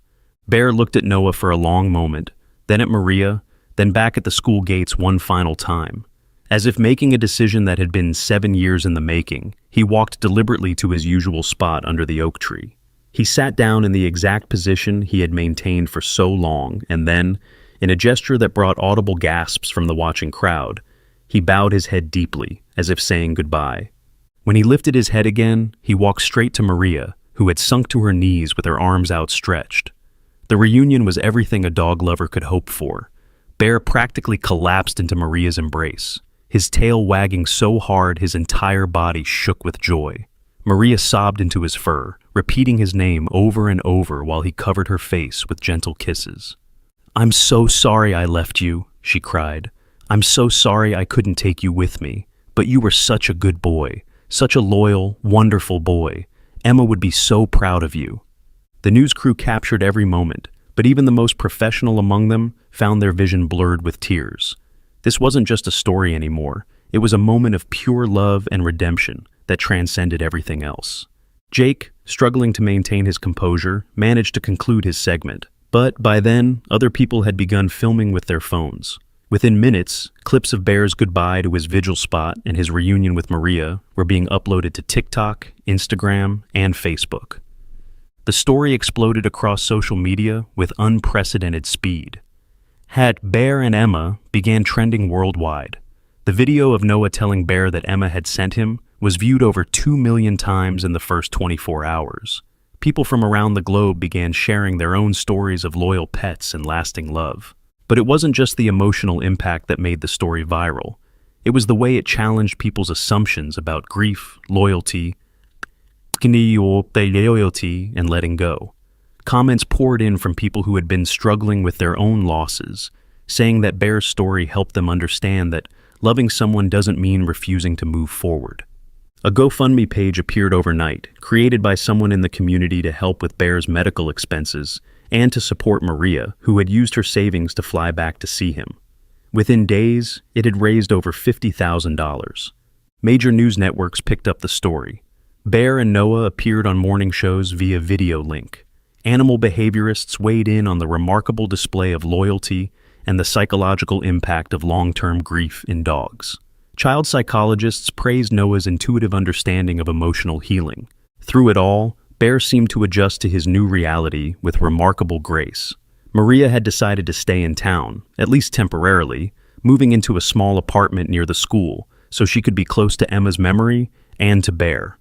Bear looked at Noah for a long moment, then at Maria, then back at the school gates one final time. As if making a decision that had been 7 years in the making, he walked deliberately to his usual spot under the oak tree. He sat down in the exact position he had maintained for so long, and then, in a gesture that brought audible gasps from the watching crowd, he bowed his head deeply, as if saying goodbye. When he lifted his head again, he walked straight to Maria, who had sunk to her knees with her arms outstretched. The reunion was everything a dog lover could hope for. Bear practically collapsed into Maria's embrace, his tail wagging so hard his entire body shook with joy. Maria sobbed into his fur, repeating his name over and over while he covered her face with gentle kisses. "I'm so sorry I left you," she cried. "I'm so sorry I couldn't take you with me, but you were such a good boy, such a loyal, wonderful boy. Emma would be so proud of you." The news crew captured every moment, but even the most professional among them found their vision blurred with tears. This wasn't just a story anymore. It was a moment of pure love and redemption that transcended everything else. Jake, struggling to maintain his composure, managed to conclude his segment, but by then, other people had begun filming with their phones. Within minutes, clips of Bear's goodbye to his vigil spot and his reunion with Maria were being uploaded to TikTok, Instagram, and Facebook. The story exploded across social media with unprecedented speed. Bear and Emma began trending worldwide. The video of Noah telling Bear that Emma had sent him was viewed over 2 million times in the first 24 hours. People from around the globe began sharing their own stories of loyal pets and lasting love. But it wasn't just the emotional impact that made the story viral. It was the way it challenged people's assumptions about grief, loyalty, and letting go. Comments poured in from people who had been struggling with their own losses, saying that Bear's story helped them understand that loving someone doesn't mean refusing to move forward. A GoFundMe page appeared overnight, created by someone in the community to help with Bear's medical expenses and to support Maria, who had used her savings to fly back to see him. Within days, it had raised over $50,000. Major news networks picked up the story. Bear and Noah appeared on morning shows via video link. Animal behaviorists weighed in on the remarkable display of loyalty and the psychological impact of long-term grief in dogs. Child psychologists praised Noah's intuitive understanding of emotional healing. Through it all, Bear seemed to adjust to his new reality with remarkable grace. Maria had decided to stay in town, at least temporarily, moving into a small apartment near the school so she could be close to Emma's memory and to Bear.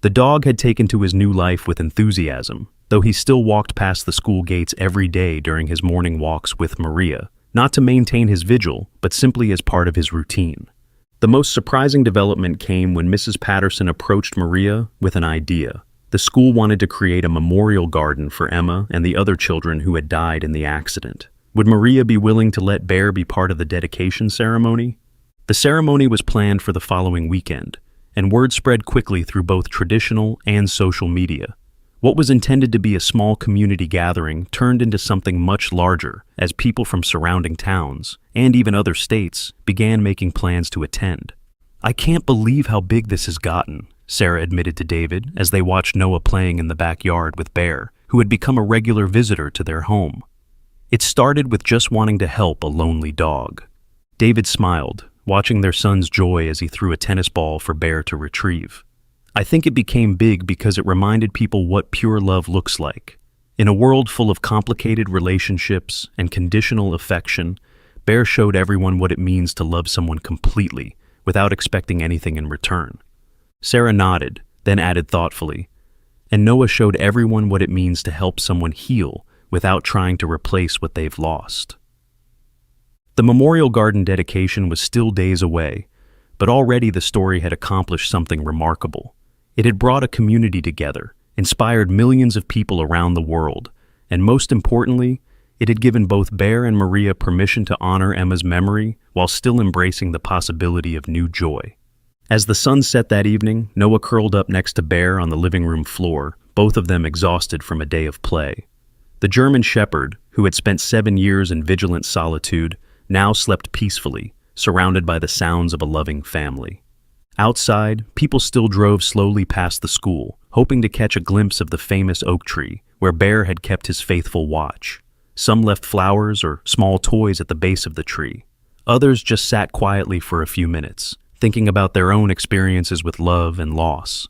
The dog had taken to his new life with enthusiasm, though he still walked past the school gates every day during his morning walks with Maria, not to maintain his vigil, but simply as part of his routine. The most surprising development came when Mrs. Patterson approached Maria with an idea. The school wanted to create a memorial garden for Emma and the other children who had died in the accident. Would Maria be willing to let Bear be part of the dedication ceremony? The ceremony was planned for the following weekend, and word spread quickly through both traditional and social media. What was intended to be a small community gathering turned into something much larger as people from surrounding towns, and even other states, began making plans to attend. "I can't believe how big this has gotten," Sarah admitted to David as they watched Noah playing in the backyard with Bear, who had become a regular visitor to their home. "It started with just wanting to help a lonely dog." David smiled, watching their son's joy as he threw a tennis ball for Bear to retrieve. "I think it became big because it reminded people what pure love looks like. In a world full of complicated relationships and conditional affection, Bear showed everyone what it means to love someone completely without expecting anything in return." Sarah nodded, then added thoughtfully, "And Noah showed everyone what it means to help someone heal without trying to replace what they've lost." The Memorial Garden dedication was still days away, but already the story had accomplished something remarkable. It had brought a community together, inspired millions of people around the world, and most importantly, it had given both Bear and Maria permission to honor Emma's memory while still embracing the possibility of new joy. As the sun set that evening, Noah curled up next to Bear on the living room floor, both of them exhausted from a day of play. The German Shepherd, who had spent 7 years in vigilant solitude, now slept peacefully, surrounded by the sounds of a loving family. Outside, people still drove slowly past the school, hoping to catch a glimpse of the famous oak tree, where Bear had kept his faithful watch. Some left flowers or small toys at the base of the tree. Others just sat quietly for a few minutes, thinking about their own experiences with love and loss.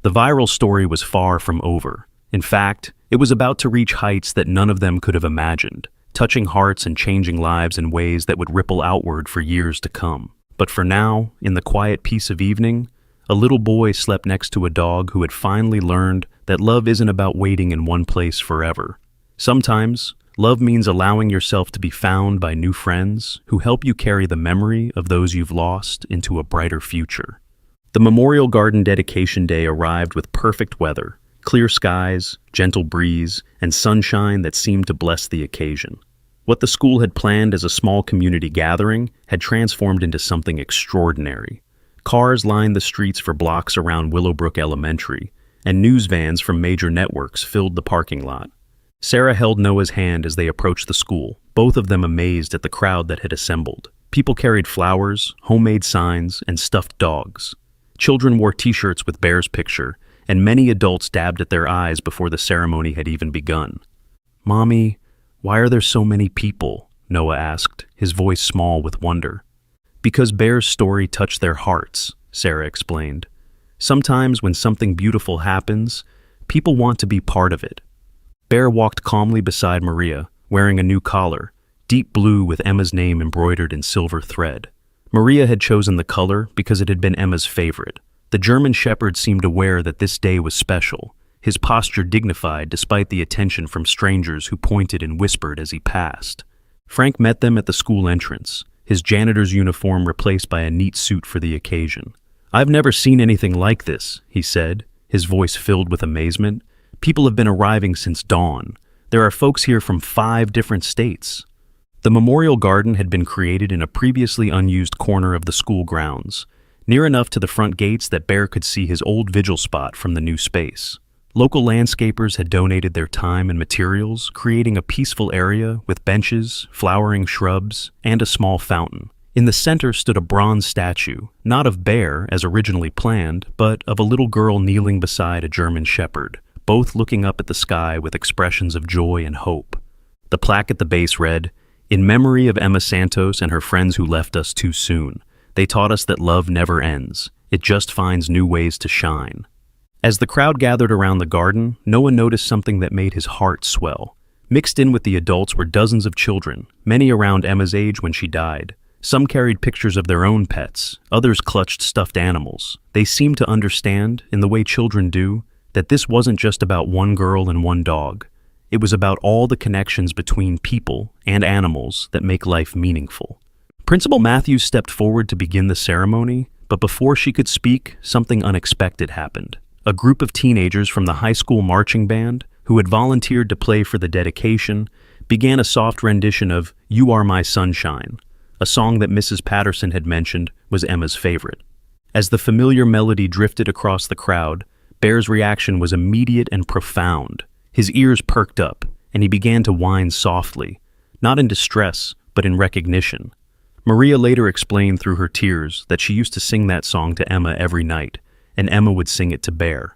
The viral story was far from over. In fact, it was about to reach heights that none of them could have imagined, touching hearts and changing lives in ways that would ripple outward for years to come. But for now, in the quiet peace of evening, A little boy slept next to a dog who had finally learned that love isn't about waiting in one place forever. Sometimes, love means allowing yourself to be found by new friends who help you carry the memory of those you've lost into a brighter future. The Memorial Garden dedication day arrived with perfect weather, clear skies, gentle breeze, and sunshine that seemed to bless the occasion. What the school had planned as a small community gathering had transformed into something extraordinary. Cars lined the streets for blocks around Willowbrook Elementary, and news vans from major networks filled the parking lot. Sarah held Noah's hand as they approached the school, both of them amazed at the crowd that had assembled. People carried flowers, homemade signs, and stuffed dogs. Children wore t-shirts with Bear's picture, and many adults dabbed at their eyes before the ceremony had even begun. "Mommy, why are there so many people?" Noah asked, his voice small with wonder. "Because Bear's story touched their hearts," Sarah explained. "Sometimes when something beautiful happens, people want to be part of it." Bear walked calmly beside Maria, wearing a new collar, deep blue with Emma's name embroidered in silver thread. Maria had chosen the color because it had been Emma's favorite. The German Shepherd seemed aware that this day was special, his posture dignified despite the attention from strangers who pointed and whispered as he passed. Frank met them at the school entrance, his janitor's uniform replaced by a neat suit for the occasion. "I've never seen anything like this," he said, his voice filled with amazement. "People have been arriving since dawn. There are folks here from 5 different states." The Memorial Garden had been created in a previously unused corner of the school grounds, near enough to the front gates that Bear could see his old vigil spot from the new space. Local landscapers had donated their time and materials, creating a peaceful area with benches, flowering shrubs, and a small fountain. In the center stood a bronze statue, not of Bear as originally planned, but of a little girl kneeling beside a German Shepherd, both looking up at the sky with expressions of joy and hope. The plaque at the base read, "In memory of Emma Santos and her friends who left us too soon. They taught us that love never ends. It just finds new ways to shine." As the crowd gathered around the garden, Noah noticed something that made his heart swell. Mixed in with the adults were dozens of children, many around Emma's age when she died. Some carried pictures of their own pets, others clutched stuffed animals. They seemed to understand, in the way children do, that this wasn't just about one girl and one dog. It was about all the connections between people and animals that make life meaningful. Principal Matthews stepped forward to begin the ceremony, but before she could speak, something unexpected happened. A group of teenagers from the high school marching band, who had volunteered to play for the dedication, began a soft rendition of "You Are My Sunshine," a song that Mrs. Patterson had mentioned was Emma's favorite. As the familiar melody drifted across the crowd, Bear's reaction was immediate and profound. His ears perked up, and he began to whine softly, not in distress, but in recognition. Maria later explained through her tears that she used to sing that song to Emma every night, and Emma would sing it to Bear.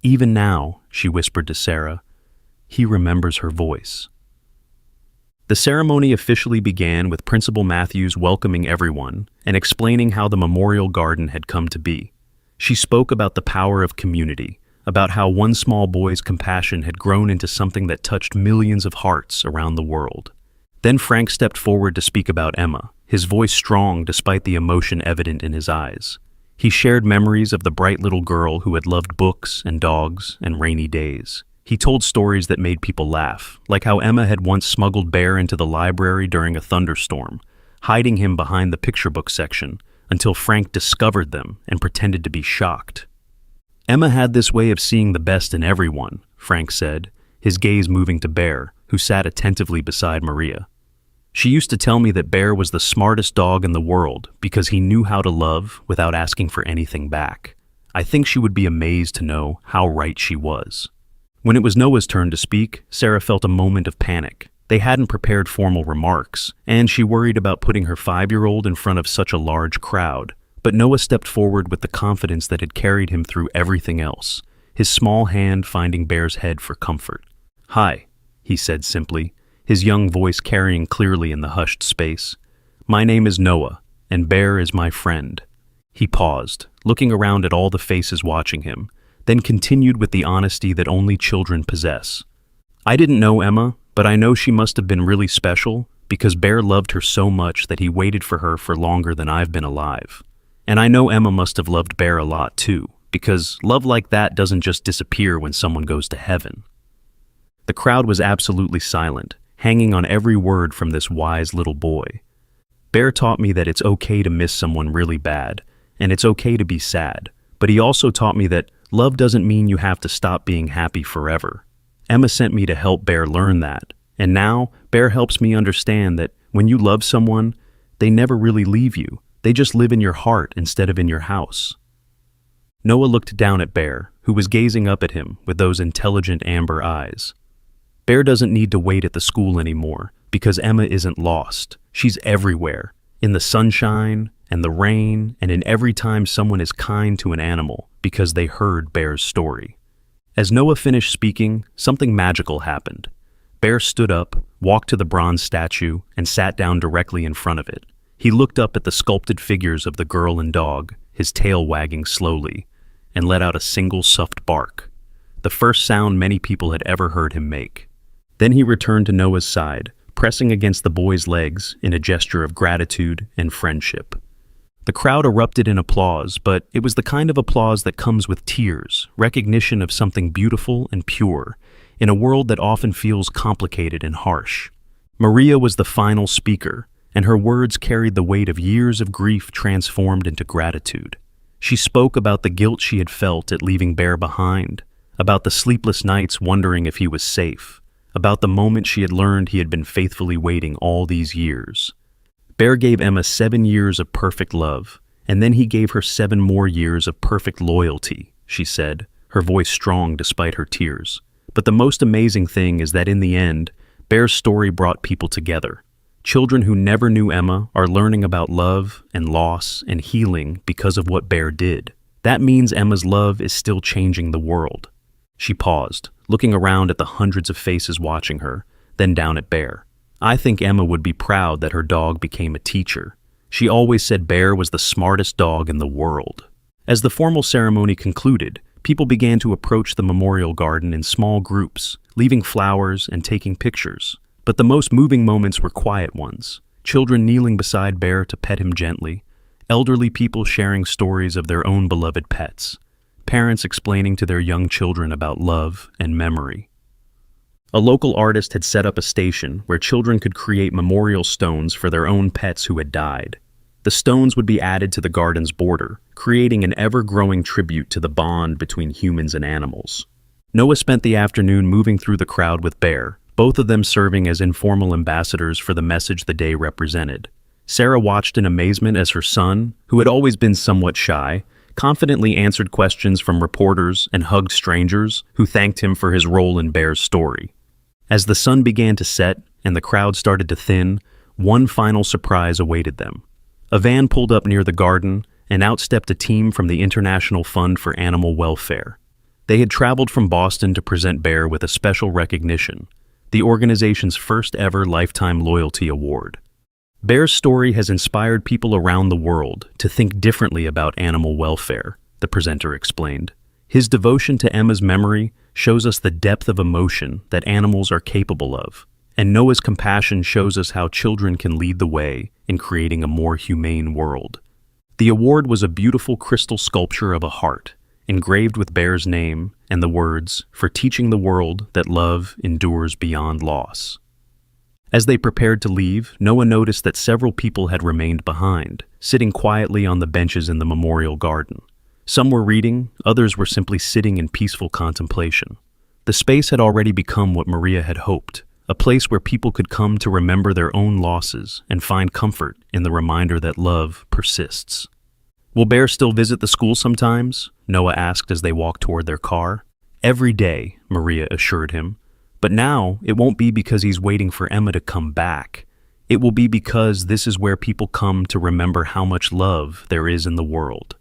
"Even now," she whispered to Sarah, "he remembers her voice." The ceremony officially began with Principal Matthews welcoming everyone and explaining how the Memorial Garden had come to be. She spoke about the power of community, about how one small boy's compassion had grown into something that touched millions of hearts around the world. Then Frank stepped forward to speak about Emma, his voice strong despite the emotion evident in his eyes. He shared memories of the bright little girl who had loved books and dogs and rainy days. He told stories that made people laugh, like how Emma had once smuggled Bear into the library during a thunderstorm, hiding him behind the picture book section until Frank discovered them and pretended to be shocked. "Emma had this way of seeing the best in everyone," Frank said, his gaze moving to Bear, who sat attentively beside Maria. "She used to tell me that Bear was the smartest dog in the world because he knew how to love without asking for anything back. I think she would be amazed to know how right she was." When it was Noah's turn to speak, Sarah felt a moment of panic. They hadn't prepared formal remarks, and she worried about putting her 5-year-old in front of such a large crowd. But Noah stepped forward with the confidence that had carried him through everything else, his small hand finding Bear's head for comfort. "Hi," he said simply, his young voice carrying clearly in the hushed space. "My name is Noah, and Bear is my friend." He paused, looking around at all the faces watching him, then continued with the honesty that only children possess. "I didn't know Emma, but I know she must have been really special because Bear loved her so much that he waited for her for longer than I've been alive. And I know Emma must have loved Bear a lot too, because love like that doesn't just disappear when someone goes to heaven. The crowd was absolutely silent, hanging on every word from this wise little boy. Bear taught me that it's okay to miss someone really bad, and it's okay to be sad, but he also taught me that love doesn't mean you have to stop being happy forever. Emma sent me to help Bear learn that, and now Bear helps me understand that when you love someone, they never really leave you. They just live in your heart instead of in your house. Noah looked down at Bear, who was gazing up at him with those intelligent amber eyes. Bear doesn't need to wait at the school anymore, because Emma isn't lost. She's everywhere, in the sunshine and the rain, and in every time someone is kind to an animal because they heard Bear's story. As Noah finished speaking, something magical happened. Bear stood up, walked to the bronze statue, and sat down directly in front of it. He looked up at the sculpted figures of the girl and dog, his tail wagging slowly, and let out a single soft bark, the first sound many people had ever heard him make. Then he returned to Noah's side, pressing against the boy's legs in a gesture of gratitude and friendship. The crowd erupted in applause, but it was the kind of applause that comes with tears, recognition of something beautiful and pure, in a world that often feels complicated and harsh. Maria was the final speaker, and her words carried the weight of years of grief transformed into gratitude. She spoke about the guilt she had felt at leaving Bear behind, about the sleepless nights wondering if he was safe, about the moment she had learned he had been faithfully waiting all these years. Bear gave Emma 7 years of perfect love, and then he gave her 7 more years of perfect loyalty, she said, her voice strong despite her tears. But the most amazing thing is that in the end, Bear's story brought people together. Children who never knew Emma are learning about love and loss and healing because of what Bear did. That means Emma's love is still changing the world. She paused, looking around at the hundreds of faces watching her, then down at Bear. I think Emma would be proud that her dog became a teacher. She always said Bear was the smartest dog in the world. As the formal ceremony concluded, people began to approach the memorial garden in small groups, leaving flowers and taking pictures. But the most moving moments were quiet ones. Children kneeling beside Bear to pet him gently, elderly people sharing stories of their own beloved pets, parents explaining to their young children about love and memory. A local artist had set up a station where children could create memorial stones for their own pets who had died. The stones would be added to the garden's border, creating an ever-growing tribute to the bond between humans and animals. Noah spent the afternoon moving through the crowd with Bear, both of them serving as informal ambassadors for the message the day represented. Sarah watched in amazement as her son, who had always been somewhat shy, confidently answered questions from reporters and hugged strangers who thanked him for his role in Bear's story. As the sun began to set and the crowd started to thin, one final surprise awaited them. A van pulled up near the garden, and out stepped a team from the International Fund for Animal Welfare. They had traveled from Boston to present Bear with a special recognition, the organization's first ever Lifetime Loyalty Award. Bear's story has inspired people around the world to think differently about animal welfare, the presenter explained. His devotion to Emma's memory shows us the depth of emotion that animals are capable of, and Noah's compassion shows us how children can lead the way in creating a more humane world. The award was a beautiful crystal sculpture of a heart, engraved with Bear's name and the words, "For teaching the world that love endures beyond loss." As they prepared to leave, Noah noticed that several people had remained behind, sitting quietly on the benches in the memorial garden. Some were reading, others were simply sitting in peaceful contemplation. The space had already become what Maria had hoped, a place where people could come to remember their own losses and find comfort in the reminder that love persists. "Will Bear still visit the school sometimes?" Noah asked as they walked toward their car. "Every day," Maria assured him. "But now it won't be because he's waiting for Emma to come back. It will be because this is where people come to remember how much love there is in the world."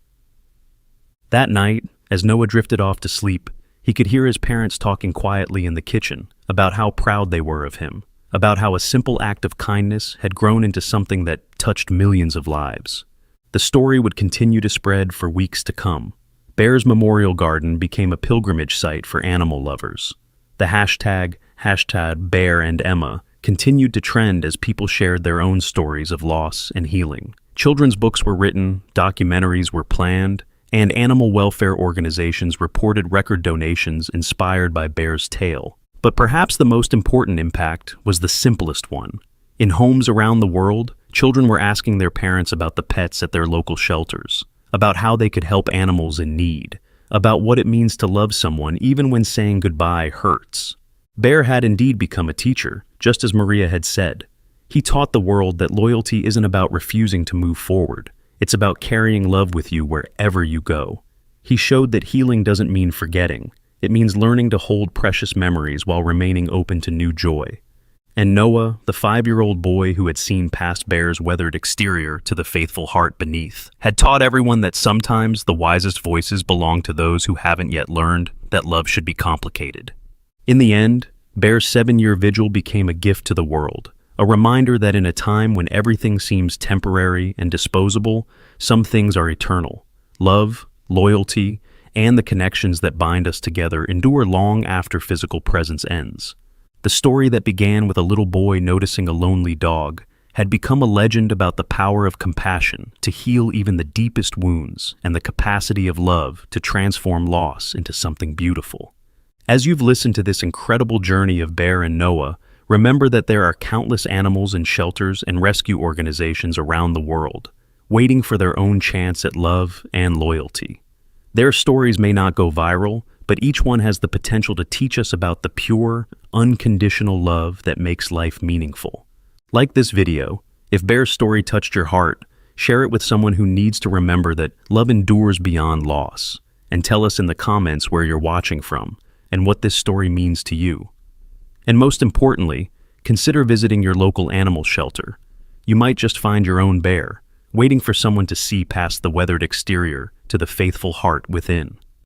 That night, as Noah drifted off to sleep, he could hear his parents talking quietly in the kitchen about how proud they were of him, about how a simple act of kindness had grown into something that touched millions of lives. The story would continue to spread for weeks to come. Bear's Memorial Garden became a pilgrimage site for animal lovers. The hashtag #BearAndEmma continued to trend as people shared their own stories of loss and healing. Children's books were written, documentaries were planned, and animal welfare organizations reported record donations inspired by Bear's tale. But perhaps the most important impact was the simplest one. In homes around the world, children were asking their parents about the pets at their local shelters, about how they could help animals in need, about what it means to love someone even when saying goodbye hurts. Bear had indeed become a teacher, just as Maria had said. He taught the world that loyalty isn't about refusing to move forward. It's about carrying love with you wherever you go. He showed that healing doesn't mean forgetting. It means learning to hold precious memories while remaining open to new joy. And Noah, the 5-year-old boy who had seen past Bear's weathered exterior to the faithful heart beneath, had taught everyone that sometimes the wisest voices belong to those who haven't yet learned that love should be complicated. In the end, Bear's 7-year vigil became a gift to the world, a reminder that in a time when everything seems temporary and disposable, some things are eternal. Love, loyalty, and the connections that bind us together endure long after physical presence ends. The story that began with a little boy noticing a lonely dog had become a legend about the power of compassion to heal even the deepest wounds and the capacity of love to transform loss into something beautiful. As you've listened to this incredible journey of Bear and Noah, remember that there are countless animals in shelters and rescue organizations around the world, waiting for their own chance at love and loyalty. Their stories may not go viral, but each one has the potential to teach us about the pure, unconditional love that makes life meaningful. Like this video, if Bear's story touched your heart, share it with someone who needs to remember that love endures beyond loss, and tell us in the comments where you're watching from and what this story means to you. And most importantly, consider visiting your local animal shelter. You might just find your own bear, waiting for someone to see past the weathered exterior to the faithful heart within.